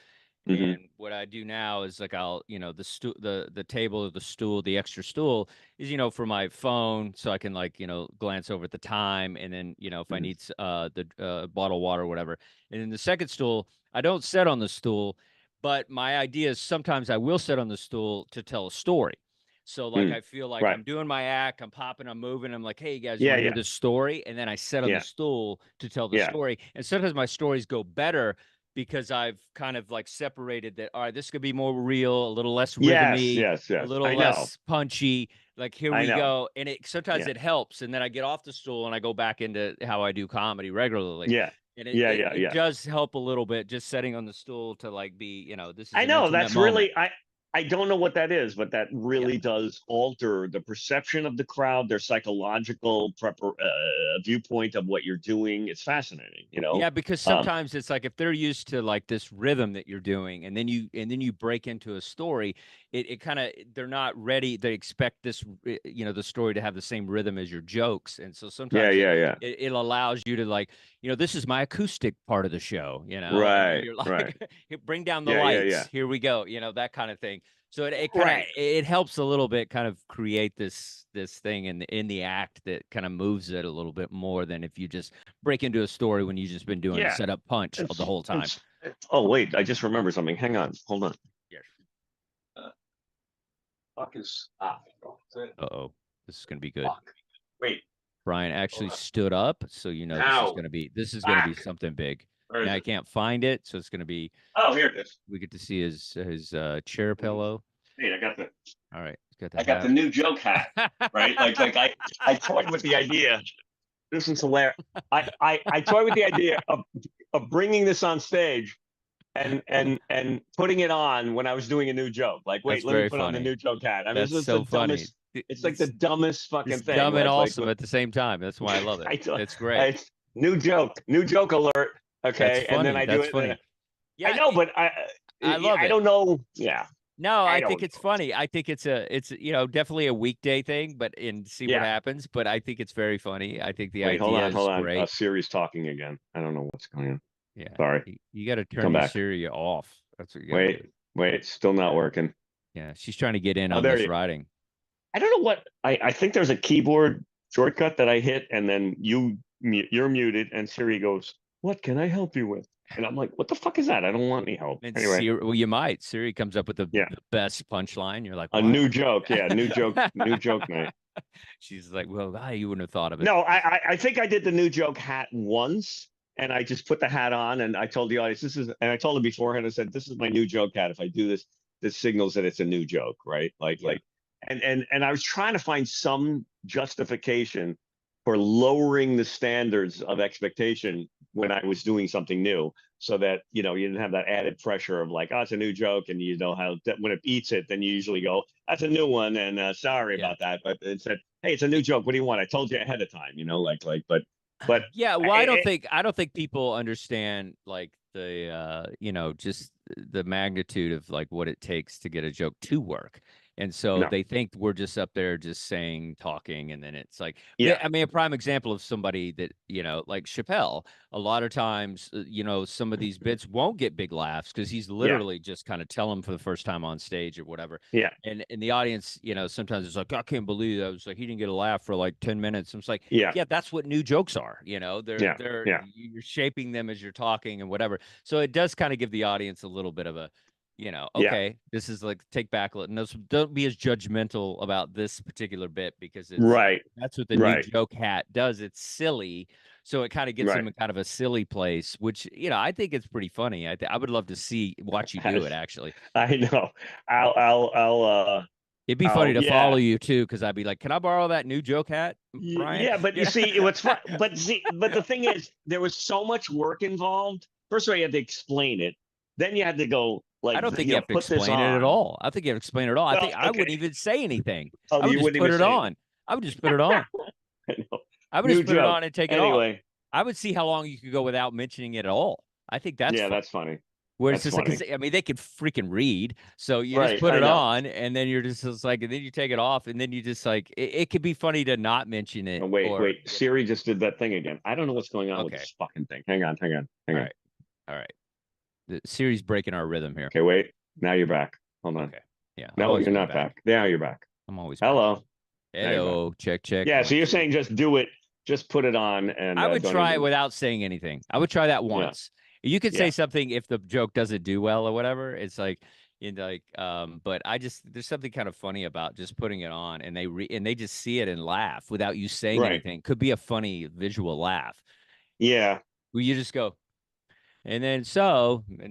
Hmm. And what I do now is like the the table or the stool, the extra stool is for my phone, so I can like glance over at the time, and then if I Hmm. need the bottle of water or whatever. And then the second stool, I don't sit on the stool, but my idea is sometimes I will sit on the stool to tell a story. So like Mm. I feel like Right. I'm doing my act, I'm popping, I'm moving, I'm like, hey you guys, you Yeah, want to hear yeah, this story? And then I sit on the yeah, stool to tell the yeah. story. And sometimes my stories go better because I've kind of like separated that. All right, this could be more real, a little less Yes, rhythmy, yes, a yes. little I know. less punchy. Like here I we know. go, and it sometimes Yeah. it helps, and then I get off the stool and I go back into how I do comedy regularly, Yeah. and it Yeah, it, yeah, it yeah. does help a little bit just sitting on the stool to like be, this is I an know intimate that's moment. really I don't know what that is, but that Yeah. really does alter the perception of the crowd, their psychological viewpoint of what you're doing. It's fascinating. Yeah, because Um, sometimes it's like if they're used to like this rhythm that you're doing, and then you break into a story, it kind of they're not ready. They expect this, the story to have the same rhythm as your jokes, and so yeah, sometimes yeah, yeah. it allows you to like, this is my acoustic part of the show, and then Right, you're right. like, bring down the Yeah, yeah, lights, yeah. here we go, that kind of thing. So it kind of Right. it helps a little bit, kind of create this thing in the act that kind of moves it a little bit more than if you just break into a story when you've just been doing Yeah. setup punch the It's whole time. oh wait, I just remembered something. Hang on. Hold on. Yes. Uh, fuck is Uh-oh. This is gonna be good. fuck. Wait. Brian Hold actually on. stood up, so Now. this is gonna be Back. something big. Where is Now I it? can't find it, so it's gonna be Oh, here it is. we get to see his chair pillow. Wait, I got the All right, he's got I the got the hat. new joke hat, right? Like I toyed with the idea. This is hilarious. I toyed with the idea of bringing this on stage and putting it on when I was doing a new joke. Like, That's wait, let me very put on the funny. new joke hat. I mean, That's it's the so funny. dumbest. It's like the dumbest fucking It's thing. dumb and like awesome at the same time. That's why I love it. It's great. It's new joke alert. Okay, That's and then funny. I do That's it. funny. I Yeah, know, but I love I it. don't know. Yeah, No, I think don't it's know. funny. I think it's definitely a weekday thing, but see what Yeah. happens. But I think it's very funny. I think the Wait, idea hold is on. great. Siri's talking again. I don't know what's going on. Yeah, Sorry. you got to turn Come your back. Siri off. That's what you got to do. Wait, still not working. Yeah, she's trying to get in Oh, on there this you- writing. I don't know what I think there's a keyboard shortcut that I hit, and then you're muted, and Siri goes, "What can I help you with?" And I'm like, "What the fuck is that? I don't want any help." And Anyway, Siri, well, you might. Siri comes up with the Yeah. best punchline. You're like, a what? new joke. Yeah, new joke night. She's like, well, you wouldn't have thought of it. No, I think I did the new joke hat once, and I just put the hat on, and I told the audience and I told them beforehand. I said, "This is my new joke hat. If I do this, this signals that it's a new joke, right?" And I was trying to find some justification for lowering the standards of expectation when I was doing something new, so that you didn't have that added pressure of like, oh, it's a new joke, and you know how when it beats it, then you usually go, "That's a new one," and sorry about that, but it said, "Hey, it's a new joke. What do you want? I told you ahead of time," but Yeah, well, I don't think people understand like the just the magnitude of like what it takes to get a joke to work. And so No. they think we're just up there just saying, talking, and then it's like, Yeah. I mean, a prime example of somebody that, like Chappelle, a lot of times, some of these bits won't get big laughs because he's literally just kind of telling them for the first time on stage or whatever. Yeah. And in the audience, sometimes it's like, I can't believe that. It's like, he didn't get a laugh for like 10 minutes. And it's like, Yeah. that's what new jokes are. You're shaping them as you're talking and whatever. So it does kind of give the audience a little bit of a, okay, this is like take back. No, don't be as judgmental about this particular bit because that's what the new joke hat does. It's silly. So it kind of gets them in kind of a silly place, which, I think it's pretty funny. I would love to watch you do it actually. I know. I'll It'd be funny to follow you too, because I'd be like, "Can I borrow that new joke hat, Brian?" Yeah, but you see, what's fun? But the thing is, there was so much work involved. First of all, you had to explain it. Then you had to go like. I don't think you have to explain it at all. I think you have to explain it at all. I think I wouldn't even say anything. Oh, I would you just wouldn't put even it say on. I would just put it on. I know. I would New just put it joke. on and take it Anyway. off. I would see how long you could go without mentioning it at all. I think that's fun. That's funny. Where it's That's just like, funny. I mean, they could freaking read. So you just put it on and then you're just like, and then you take it off and then you just like, it could be funny to not mention it. Oh, wait. Siri just did that thing again. I don't know what's going on with this fucking thing. Hang on. All right. The Siri's breaking our rhythm here. Okay, wait. Now you're back. Hold on. Okay. Yeah. No, you're not back. Now you're back. I'm always Hello. back. Hello. Check. Yeah, so you're saying just do it. Just put it on. And I would try it without saying anything. I would try that once. You could say something if the joke doesn't do well or whatever. It's like, but there's something kind of funny about just putting it on and they just see it and laugh without you saying anything. Could be a funny visual laugh. Yeah. Where you just go, and then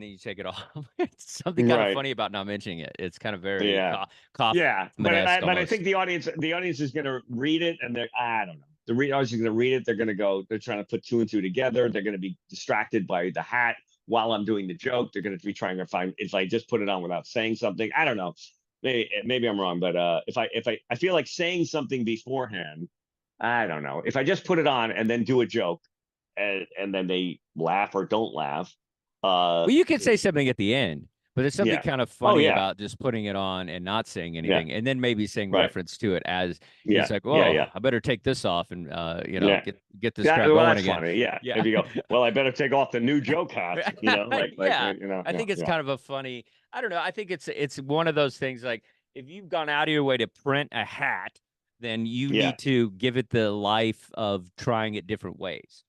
you take it off. It's something kind of funny about not mentioning it. It's kind of very But I think the audience is going to read it and I don't know. The audience is going to read it. They're going to go. They're trying to put two and two together. They're going to be distracted by the hat while I'm doing the joke. They're going to be trying to find if I just put it on without saying something. I don't know. Maybe I'm wrong, but if I feel like saying something beforehand, I don't know. If I just put it on and then do a joke, and then they laugh or don't laugh. Well, you could say something at the end, but there's something kind of funny about just putting it on and not saying anything, and then maybe saying reference to it as it's like, I better take this off and get this crap going that's again. Funny. Yeah. If you go, well, I better take off the new joke hat. I think it's kind of a funny. I don't know. I think it's one of those things like if you've gone out of your way to print a hat, then you need to give it the life of trying it different ways.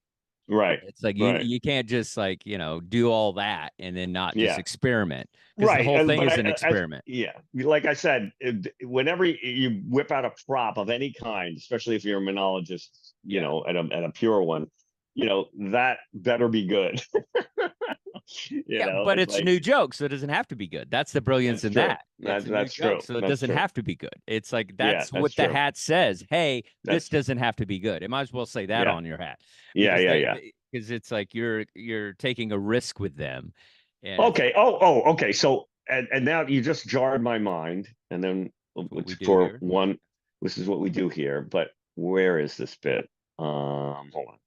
Right. It's like you can't just like, do all that and then not just experiment. Right. The whole thing is an experiment. Like I said, whenever you whip out a prop of any kind, especially if you're a monologist, and a pure one, that better be good. But it's a new joke, so it doesn't have to be good. That's the brilliance in that. That's true. So it doesn't have to be good. It's like that's what the hat says. Hey, this doesn't have to be good. It might as well say that on your hat. Because it's like you're taking a risk with them. And okay. Okay. So and now you just jarred my mind. And then for one, this is what we do here. But where is this bit? Hold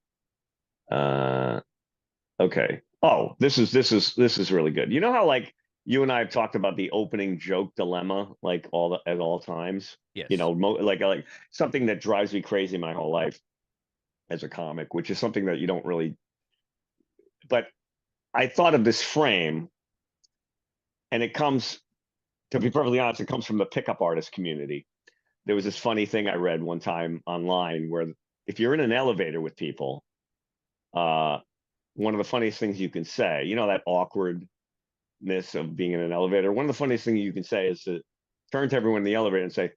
on. Okay. Oh, this is really good. You know how like you and I have talked about the opening joke dilemma, like at all times. Yes. You know, like something that drives me crazy my whole life as a comic, which is something that you don't really. But I thought of this frame, and it comes, to be perfectly honest, it comes from the pickup artist community. There was this funny thing I read one time online where if you're in an elevator with people, one of the funniest things you can say, you know, that awkwardness of being in an elevator. One of the funniest things you can say is to turn to everyone in the elevator and say,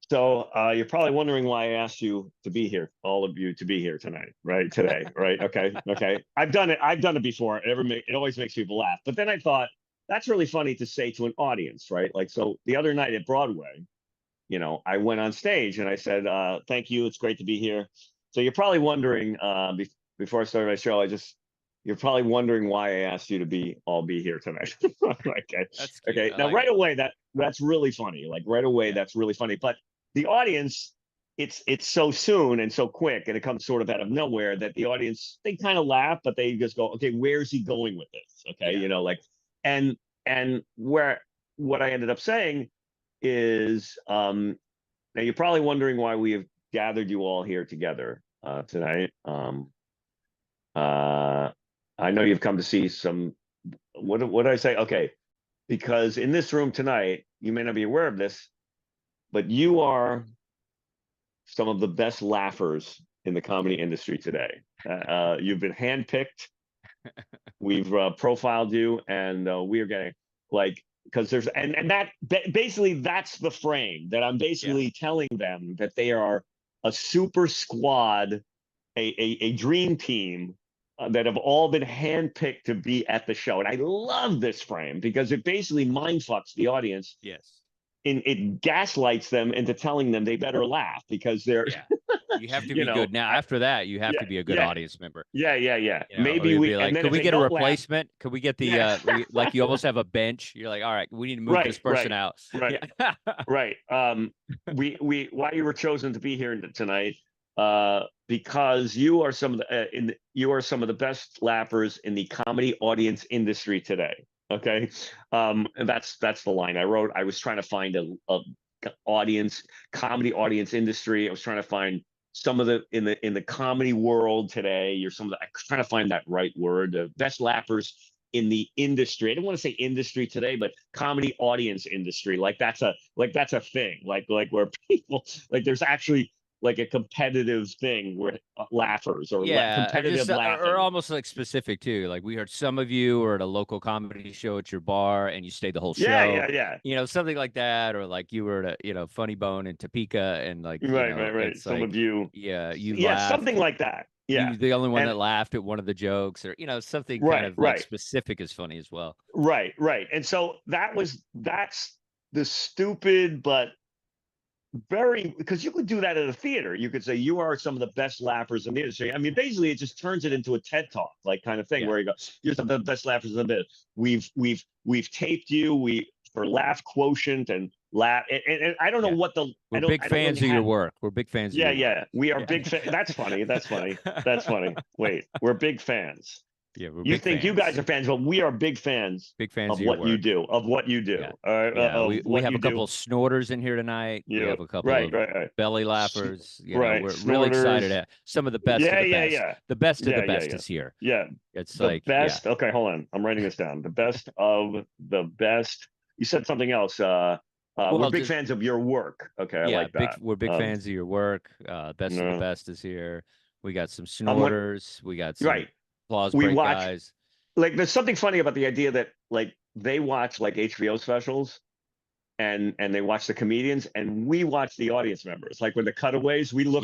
so you're probably wondering why I asked you to be here, all of you to be here tonight, right? Today, right? Okay. I've done it before. It always makes people laugh. But then I thought, that's really funny to say to an audience, right? Like, so the other night at Broadway, you know, I went on stage and I said, thank you. It's great to be here. So you're probably wondering, before I started my show, you're probably wondering why I asked you to all be here tonight. Okay. That's cute. Okay. Now, right away, that's really funny. Like right away, that's really funny. But the audience, it's so soon and so quick, and it comes sort of out of nowhere that the audience, they kind of laugh, but they just go, okay, where's he going with this? Okay. You know, like, and what I ended up saying is, now you're probably wondering why we have gathered you all here together tonight. I know you've come to see what did I say? Okay, because in this room tonight, you may not be aware of this, but you are some of the best laughers in the comedy industry today. You've been handpicked. We've profiled you, and we are getting like, because there's and that basically that's the frame that I'm basically telling them that they are a super squad, a dream team that have all been handpicked to be at the show. And I love this frame because it basically mindfucks the audience. Yes. It gaslights them into telling them they better laugh because they're you have to be good. Now after that, you have to be a good audience member. Yeah. You know, Maybe we like, and then could we get a replacement? Could we get the like you almost have a bench? You're like, all right, we need to move this person out. Right. Right. We why you were chosen to be here tonight, because you are some of the best laughers in the comedy audience industry today. Okay. And that's the line I wrote. I was trying to find a comedy audience industry. I was trying to find some of the in the comedy world today. I'm trying to find that right word. The best laughers in the industry. I don't want to say industry today, but comedy audience industry. Like that's a thing. Like where people, like there's actually like a competitive thing where laughers or competitive laughing. Or almost like specific too. Like we heard some of you were at a local comedy show at your bar and you stayed the whole show. Yeah. You know, something like that, or like you were at a Funny Bone in Topeka and like right. Some like, of you, laughed. something like that. Yeah, you were the only one that laughed at one of the jokes, or something kind of like specific is funny as well. Right. And so that's the stupid but because you could do that at a theater. You could say you are some of the best laughers in the industry. I mean, basically, it just turns it into a TED talk, like kind of thing, where you go, "You're some of the best laughers in the business. We've taped you for laugh quotient and laugh." And I don't know what we're big fans of your work. We're big fans. Of your work. We are big fans. That's funny. Wait, we're big fans. Yeah, you think fans. You guys are fans, but we are big fans of what you do. Yeah. We have a couple of snorters in here tonight. We have a couple of belly laughers. We're really excited. Some of the best of the best. The best of the best is here. Yeah. It's the like best. Okay, hold on. I'm writing this down. The best of the best. You said something else. We're big fans of your work. Okay, I like that. We're big fans of your work. Best of the best is here. We got some snorters. We got some applause break guys. Like, there's something funny about the idea that like they watch like HBO specials and they watch the comedians and we watch the audience members. Like when the cutaways, we look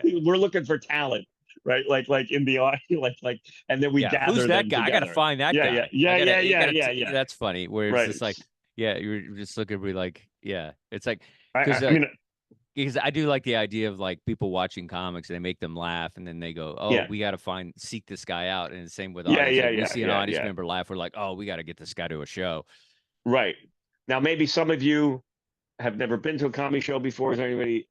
we're looking for talent, right? Like in the audience, like and then we gather. Who's that guy? Together. I gotta find that guy. Yeah. That's funny. Where it's just like, you're just looking at me like, it's like because I do like the idea of like people watching comics and they make them laugh and then they go, we got to seek this guy out. And the same with audience. We see an audience member laugh. We're like, we got to get this guy to a show. Right. Now, maybe some of you have never been to a comedy show before. Is there anybody?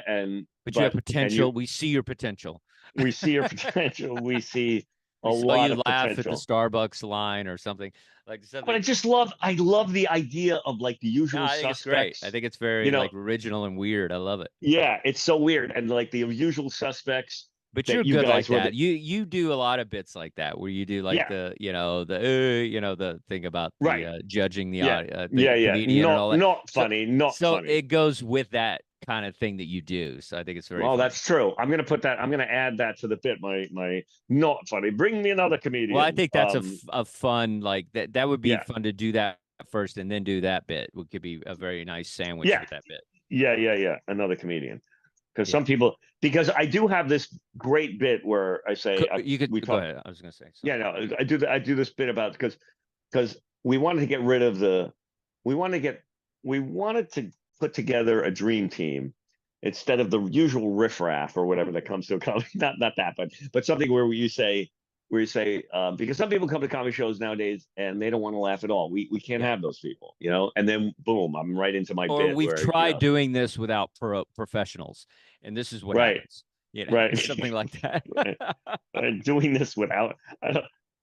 And But you have and potential. We see your potential. we see your potential. We see a We saw lot you of laugh at the potential. Starbucks line or something like But something. I love the idea of like the No, usual I think it's great. suspects. I think it's very You know, like original and weird. I love it. yeah, it's so weird, and like the usual suspects But that you're you good like guys were. that. You do a lot of bits like that where you do like Yeah, the the thing about right. the judging the Yeah, the yeah. comedian and all that. Not So funny, not so funny. it goes with that kind of thing that you do. So I think it's very Well, funny. that's true. I'm gonna put that. I'm gonna add that to the bit. My not funny. Bring me another comedian. Well, I think that's a fun like that would be Yeah, fun to do that first and then do that bit. It could be a very nice sandwich yeah, with that bit. yeah. Another comedian. Because Yeah. some people, because I do have this great bit where I say You could we go talk. ahead. I was gonna say Yeah, something. no, I do this bit about because we wanted to get rid of we wanted to put together a dream team instead of the usual riffraff or whatever that comes to a comedy. Not that, but something where you say because some people come to comedy shows nowadays and they don't want to laugh at all. We can't Yeah. have those people, you know. And then boom, I'm right into my Or bit we've where tried doing this without professionals, and this is what right, happens. You know, right, something like that. doing this without.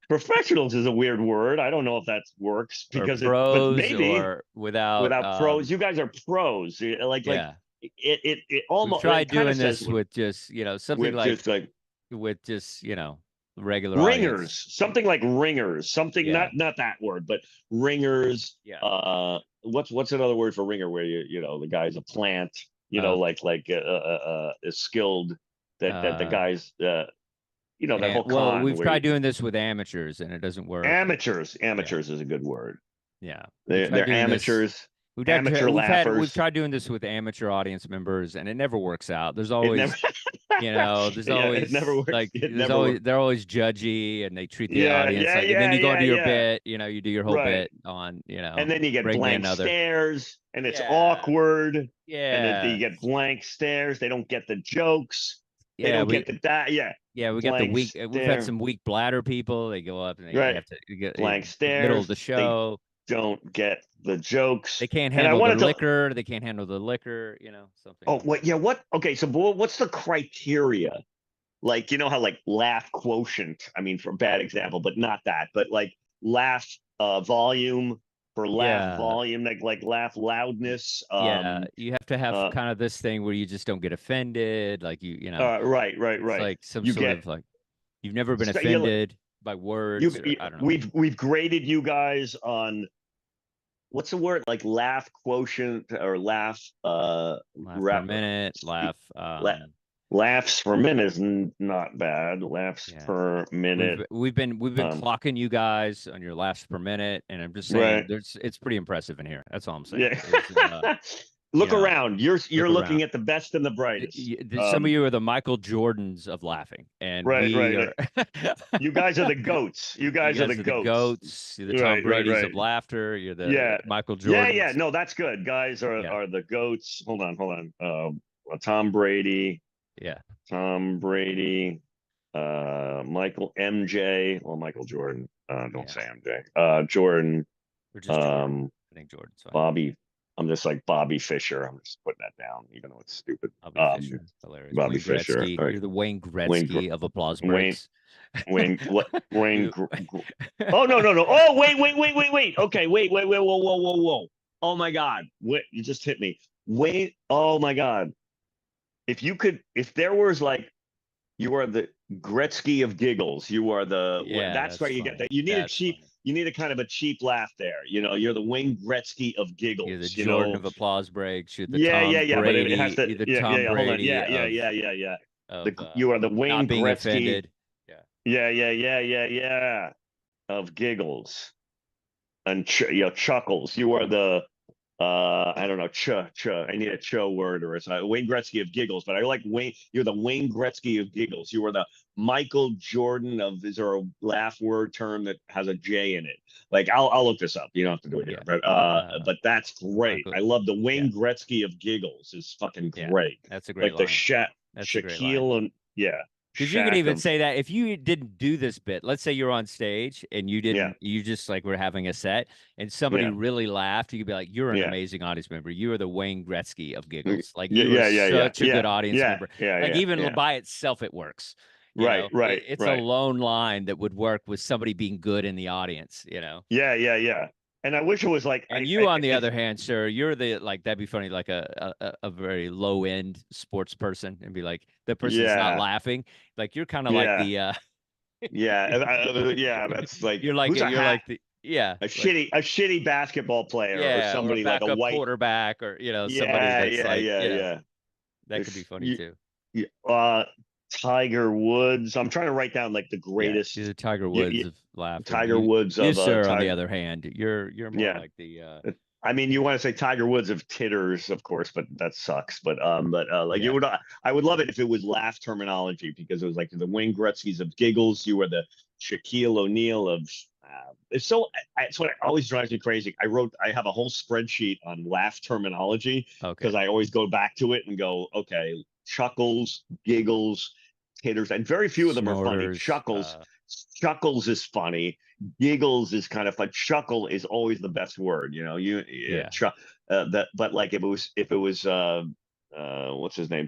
Professionals is a weird word. I don't know if that works Or because but pros maybe or without without pros. You guys are pros. Like yeah. it We've almost tried it kind doing of says this with just, something with like just like with just, regular ringers, audience. something like ringers, something Yeah. not that word, but ringers. Yeah. What's another word for ringer where the guy's a plant, like is skilled that the guys that And whole well, con we've where tried doing this with amateurs and it doesn't work. amateurs Yeah. is a good word. Yeah. We tried They're doing amateurs. this. We've Laughers. tried doing this with amateur audience members and it never works out. There's It never. always there's Yeah, always it never works. like It there's never always works. they're always judgy and they treat the Yeah, audience like and then you go into your bit, you do your whole Right. bit on, And then you get bring me blank another. stares, and it's Yeah. awkward. And then you Yeah. get blank stares. They don't get the jokes. They Yeah, don't get the that. Yeah. yeah, we got the Blank weak. We've had stare. some weak bladder people. They go up and they Right. have to get Blank middle of stares. the show. Don't get the jokes. They can't And I handle the wanted to. liquor. They can't handle the liquor. Something. Oh, Like what? Yeah. What? Okay. So, what's the criteria? Like, how like laugh quotient. I mean, for a bad example, but not that. But like laugh volume for laugh Yeah. volume, like laugh loudness. Yeah, you have to have uh, kind of this thing where you just don't get offended. Like right. it's like some You sort get of like you've never been spe- you offended by words or I don't know. we've graded you guys on what's the word like laugh quotient or laugh Laugh per minute, laugh. laughs per minute is not bad. Laughs Yeah. per minute. We've been clocking you guys on your laughs per minute, and I'm just saying Right. it's pretty impressive in here. That's all I'm saying. Yeah. Look around. You're looking around. at the best and the brightest. Some of you are the Michael Jordans of laughing, and right. we are. You guys are the goats. You guys are the goats. You're the Tom Brady's of laughter. You're the Michael Jordans. Yeah. No, that's good. Guys are the goats. Hold on. Tom Brady. Yeah. Tom Brady. Michael MJ. Well, Michael Jordan. Don't say MJ. Jordan. Or just Jordan. I think Jordan's fine. Bobby. I'm just like Bobby Fischer. I'm just putting that down, even though it's stupid. Bobby Fischer, hilarious. Bobby Wayne Fischer. Gretzky. Right. You're the Wayne Gretzky of applause breaks. Wayne. Oh no. Oh wait. Okay, wait. Whoa. Oh my God. Wait, you just hit me. Wait. Oh my God. If there was like, you are the Gretzky of giggles. You are the. Yeah, that's where you funny. get that. You need That's a cheap. funny. You need a kind of a cheap laugh there. You're the Wayne Gretzky of giggles. You're the Jordan of applause breaks. You're the Tom Brady. But it has to. You're the Yeah. Tom Hold on. Brady. Yeah. Of, You are the Wayne not being Gretzky. offended. Yeah. Of giggles and chuckles. You are the I don't know, I need a word or it's Wayne Gretzky of giggles, but I like Wayne. You're the Wayne Gretzky of giggles. You are the Michael Jordan of. Is there a laugh word term that has a J in it? Like I'll look this up. You don't have to do it here, but that's great. Michael, I love the Wayne Gretzky of giggles. Is fucking great. That's a great like line. the That's a great line. Shaquille and Because you could shack even 'em. say that if you didn't do this bit, let's say you're on stage and you didn't, you just like were having a set and somebody Yeah. really laughed, you could be like, you're an Yeah. amazing audience member. You are the Wayne Gretzky of giggles. Like Yeah, you are yeah, yeah, yeah, such a good audience yeah, member. yeah, Like yeah, even yeah. by itself, it works. Right, right, It's a right. lone line that would work with somebody being good in the audience, Yeah, yeah, yeah. And I wish it was like And you, on the other hand, sir, you're the like that'd be funny, like a very low end sports person, and be like the person's not yeah, laughing. Like you're kind of like yeah, the yeah, yeah. That's like you're like who's a you're hat, like the yeah a like shitty basketball player or yeah or a somebody like a backup white. quarterback or somebody Yeah, that's yeah, like yeah, yeah. that could be funny You, too. Tiger Woods. I'm trying to write down like the Yeah, you're greatest. the Tiger Woods of laughter. Tiger Woods You of sir, on the Tiger. other hand, you're more Yeah. like the I mean, you want to say Tiger Woods of titters, of course, but that sucks. But like yeah. I would love it if it was laugh terminology because it was like the Wayne Gretzky's of giggles. You were the Shaquille O'Neal of. It's so. It's what always drives me crazy. I have a whole spreadsheet on laugh terminology Okay. because I always go back to it and go, okay, chuckles, giggles, titters, and very few of them are funny. Snorters, Chuckles is funny. Giggles is kind of fun. Chuckle is always the best word, Yeah. But like if it was what's his name,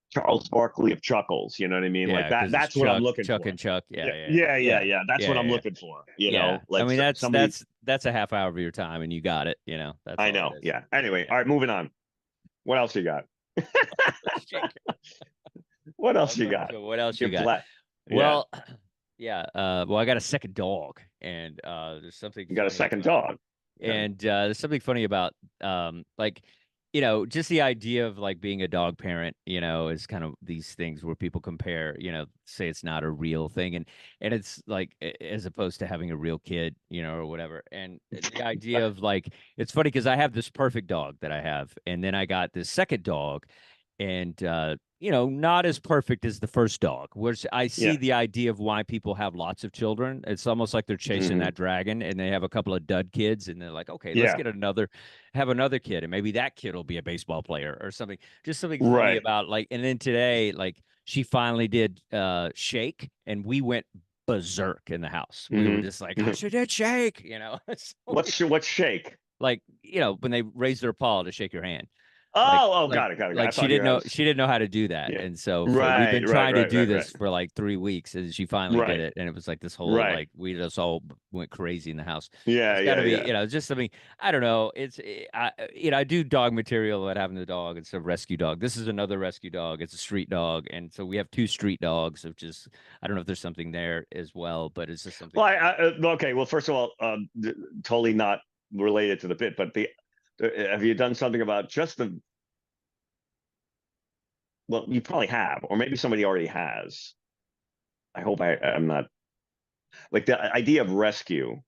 Charles Barkley of Chuckles, you know what I mean? Yeah, Like that. 'cause it's That's what I'm looking Chuck for. and Chuck. Yeah. That's what I'm looking for. Yeah. Like I mean, somebody. that's a half hour of your time, and you got it. That's I all know. it is. Yeah. Anyway, Yeah. all right, moving on. What else you got? What else you got? So what else you Your got? Yeah. Well, yeah. Well, I got a second dog, and there's something You got a funny second about- dog. and there's something funny about like just the idea of like being a dog parent, is kind of these things where people compare, say it's not a real thing, and it's like as opposed to having a real kid, or whatever. And the idea of like it's funny because I have this perfect dog that I have, and then I got this second dog, and not as perfect as the first dog, which I see Yeah. the idea of why people have lots of children. It's almost like they're chasing Mhm. that dragon and they have a couple of dud kids and they're like, okay, let's Yeah. have another kid, and maybe that kid will be a baseball player or something. Just something funny Right. about like, and then today, like she finally did shake and we went berserk in the house. We were just like, oh, she did shake, What's shake? like, when they raise their paw to shake your hand. Got it. I Like thought you had she didn't know how to do that, Yeah. and so we've been Right, trying to do right. this for like 3 weeks, and she finally Right. did it, and it was like this whole Right. like we just all went crazy in the house. Yeah, It's got to yeah, be, yeah. just something. I don't know. I do dog material about having the dog. It's a rescue dog. This is another rescue dog. It's a street dog, and so we have 2 street dogs, which is I don't know if there's something there as well, but it's just something. Well, okay. Well, first of all, totally not related to the bit, but have you done something about just the? Well, you probably have, or maybe somebody already has. I hope I'm not. Like the idea of rescue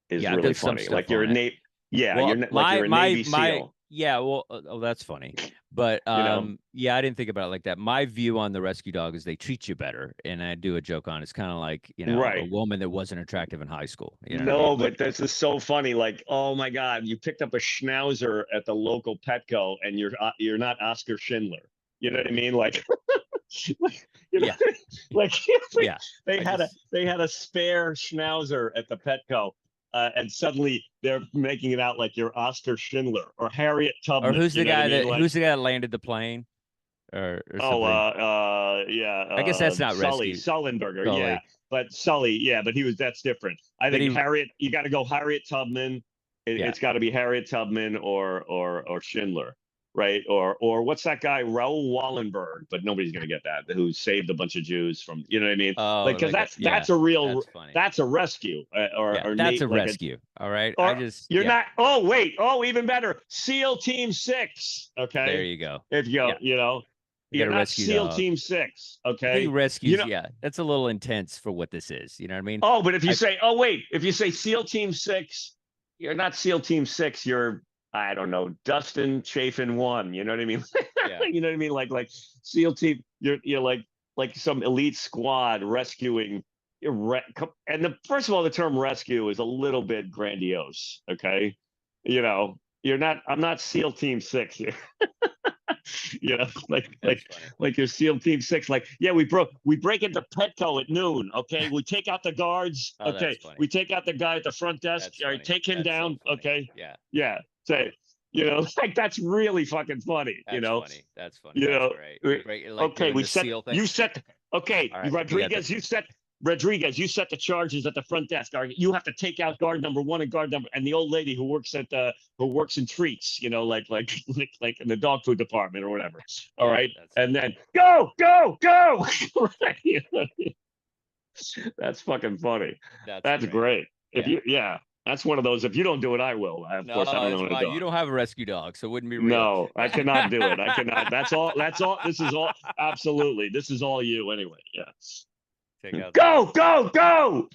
is Yeah, I've really done some funny. stuff Like you're a on it. Navy. Yeah, Well, like you're a Navy SEAL. yeah, well, oh, that's funny. But yeah, I didn't think about it like that. My view on the rescue dog is they treat you better, and I do a joke on it's kind of like, a Right. woman that wasn't attractive in high school. You know what I No, mean? but this is so funny. Like, oh my God, you picked up a schnauzer at the local Petco, and you're not Oscar Schindler. You know what I mean? Like, like Yeah. like Yeah. they had a spare schnauzer at the Petco, and suddenly they're making it out like you're Oscar Schindler or Harriet Tubman. Or who's the you know what I guy mean? that Like, who's the guy that landed the plane or oh, something? yeah. I guess that's not Sully, rescue. Sullenberger, Sully. yeah. But Sully, yeah, but that's different. I But think he- Harriet, you got to go Harriet Tubman. Yeah. It's got to be Harriet Tubman or Schindler, right? Or what's that guy, Raoul Wallenberg? But nobody's gonna get that. Who saved a bunch of Jews from, you know what I mean? Oh, Like, because like that's a real, that's funny. that's a rescue, or Yeah, or that's a like rescue. All right. or I just you're yeah, not. Oh wait. Oh, even better. SEAL Team 6. Okay. there you go. If you go, Yeah. you know, You you're got a not rescue SEAL dog. Team 6. I Okay. think rescues, know- yeah, that's a little intense for what this is. You know what I mean? Oh, but if you I- say, oh wait, if you say SEAL Team 6, you're not SEAL Team 6. You're, I don't know, Dustin Chafin 1. You know what I mean? Yeah. You know what I mean? Like SEAL Team. You're like some elite squad rescuing. And first of all, the term rescue is a little bit grandiose. Okay. You're not. I'm not SEAL Team 6 here. You know, That's funny. like your SEAL Team 6, like, yeah, we break into Petco at noon. Okay. We take out the guards. Oh, Okay. that's funny. We take out the guy at the front desk. That's All right, funny. take him That's so down. funny. Okay. Yeah. Yeah. Say, you know, like that's really fucking funny. That's you know, funny. That's funny. you That's know, great. Like okay, doing we the set SEAL thing. you set okay, All right, you got Rodriguez, you set the charges at the front desk. All right, you have to take out guard number 1 and guard number and the old lady who works at the who works in treats, you know, like in the dog food department or whatever. All Yeah, right, that's and funny. then go. That's fucking funny. That's great. If Yeah. you that's one of those. If you don't do it, I will. Of No, course, I don't that's own a fine. dog. You don't have a rescue dog, so it wouldn't be real. No, I cannot do it. I cannot. That's all. This is all. Absolutely. This is all you anyway. Yeah. Take out Go.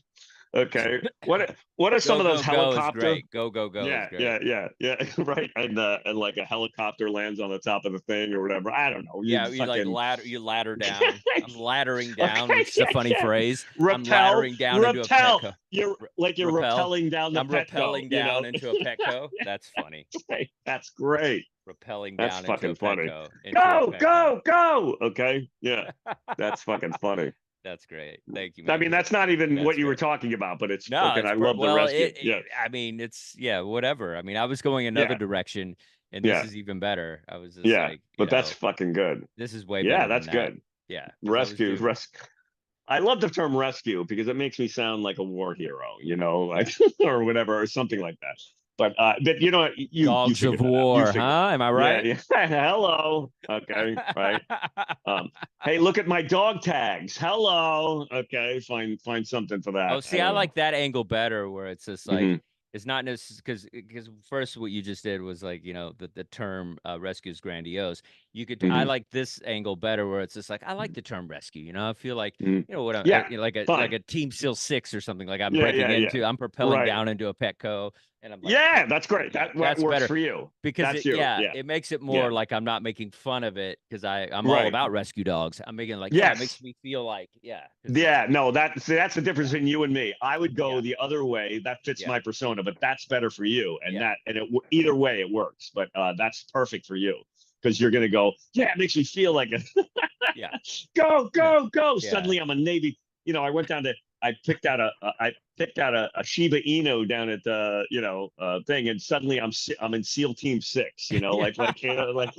Okay. What are some of those go helicopter? is great. Go Yeah, is great. yeah. Right. And like a helicopter lands on the top of the thing or whatever. I don't know. Yeah, you like fucking ladder down. I'm laddering down, Okay, which is a funny yeah. phrase. I'm Rappel. laddering down into a Petco. You're Rappel. rappelling down the I'm Petco, rappelling you know? down into a Petco. That's funny. That's great. Rappelling That's down fucking into a funny. Petco. Into a Petco. Go. Okay. Yeah. That's fucking funny. That's great. Thank you, man. I mean, that's not even That's what you were great. talking about, but it's No, fucking, it's I love the well, rescue. Yeah. I mean, it's whatever. I mean, I was going another Yeah. direction, and this Yeah. is even better. I was just Yeah. like, But that's fucking good. this is way Yeah, better. that's than that. good. Yeah, 'cause I was Rescue. doing- I love the term rescue because it makes me sound like a war hero, you know, like or whatever, or something like that. But you know, you Dogs you of figured that out. You war, figured- huh? Am I right? Yeah. Hello. Okay. Right. Hey, look at my dog tags. Hello. Okay. Find something for that. Oh, see, I don't know. like that angle better, where it's just like Mhm. it's not necessarily because first what you just did was like, you know, the term rescue is grandiose. You could I Mhm. like this angle better, where it's just like I like the term rescue. You know, I feel like Mhm. you know what I'm Yeah, you know, like fine. a Team SEAL 6 or something. Like I'm Yeah, breaking yeah, yeah. into, I'm propelling Right. down into a Petco, and I'm like, Yeah, that's great. yeah, That that's works better. for you. Because That's it, you. yeah, Yeah. it makes it more Yeah. like I'm not making fun of it because I'm all Right. about rescue dogs. I'm making like, yeah, it Yes. makes me feel like, 'cause Yeah, no, that's the difference in you and me. I would go Yeah. the other way. That fits Yeah. my persona, but that's better for you. And Yeah. either way it works. But that's perfect for you because you're gonna go. Yeah, it makes me feel like it. Yeah. Go. Yeah. Suddenly I'm a Navy. You know, I went down to. I picked out a Shiba Inu down at the thing, and suddenly I'm in SEAL Team 6. You know, like you know, like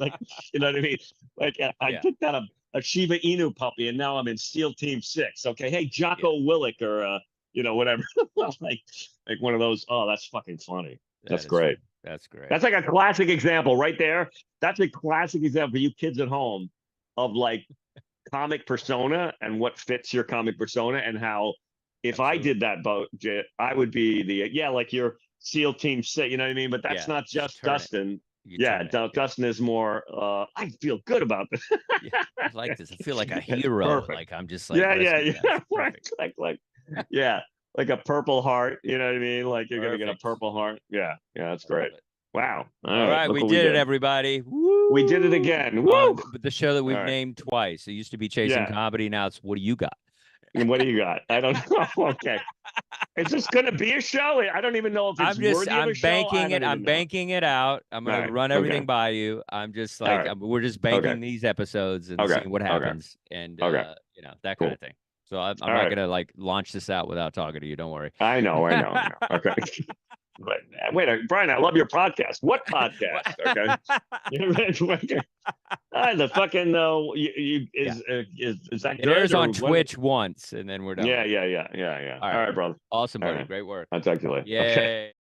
you know what I mean? Like I Yeah. picked out a Shiba Inu puppy, and now I'm in SEAL Team 6. Okay, hey Jocko Willick or whatever, like one of those. Oh, that's fucking funny. That's great. That's great. That's like a classic example right there. That's a classic example for you kids at home of like comic persona and what fits your comic persona and how if I did that boat, I would be like your SEAL Team 6. You know what I mean? But that's Yeah, not just just turn it. Dustin. You Yeah, turn it, yeah. Dustin is more. I feel good about this. Yeah, I like this. I feel like a hero. Perfect. Like I'm just like Yeah. rescue guys. Right. Perfect. Like yeah, like a purple heart. You know what I mean? Like you're gonna get a Perfect. purple heart. Yeah, that's I love great. it. Wow. All right, look we what did it, everybody. Woo! We did it again. On Woo! the show that we've All right. named twice. It used to be Chasing Yeah. Comedy. Now it's What Do You Got? And what do you got? I don't know. Okay. Is this going to be a show? I don't even know if it's worthy of a show. I'm banking it out. I'm going All to right, run everything okay. by you. I'm just All like, right. we're just banking Okay. these episodes and Okay, seeing what okay. happens. And, Okay. that Cool. kind of thing. So I'm All not right. going to like launch this out without talking to you. Don't worry. I know. Okay. But wait, Brian, I love your podcast. What podcast? Okay. The fucking is that It good? airs or on what? Twitch once and then we're done. Yeah. with it. All All right, right. brother. Awesome, All buddy. right. Great work. I'll talk to you later. Yay. Okay.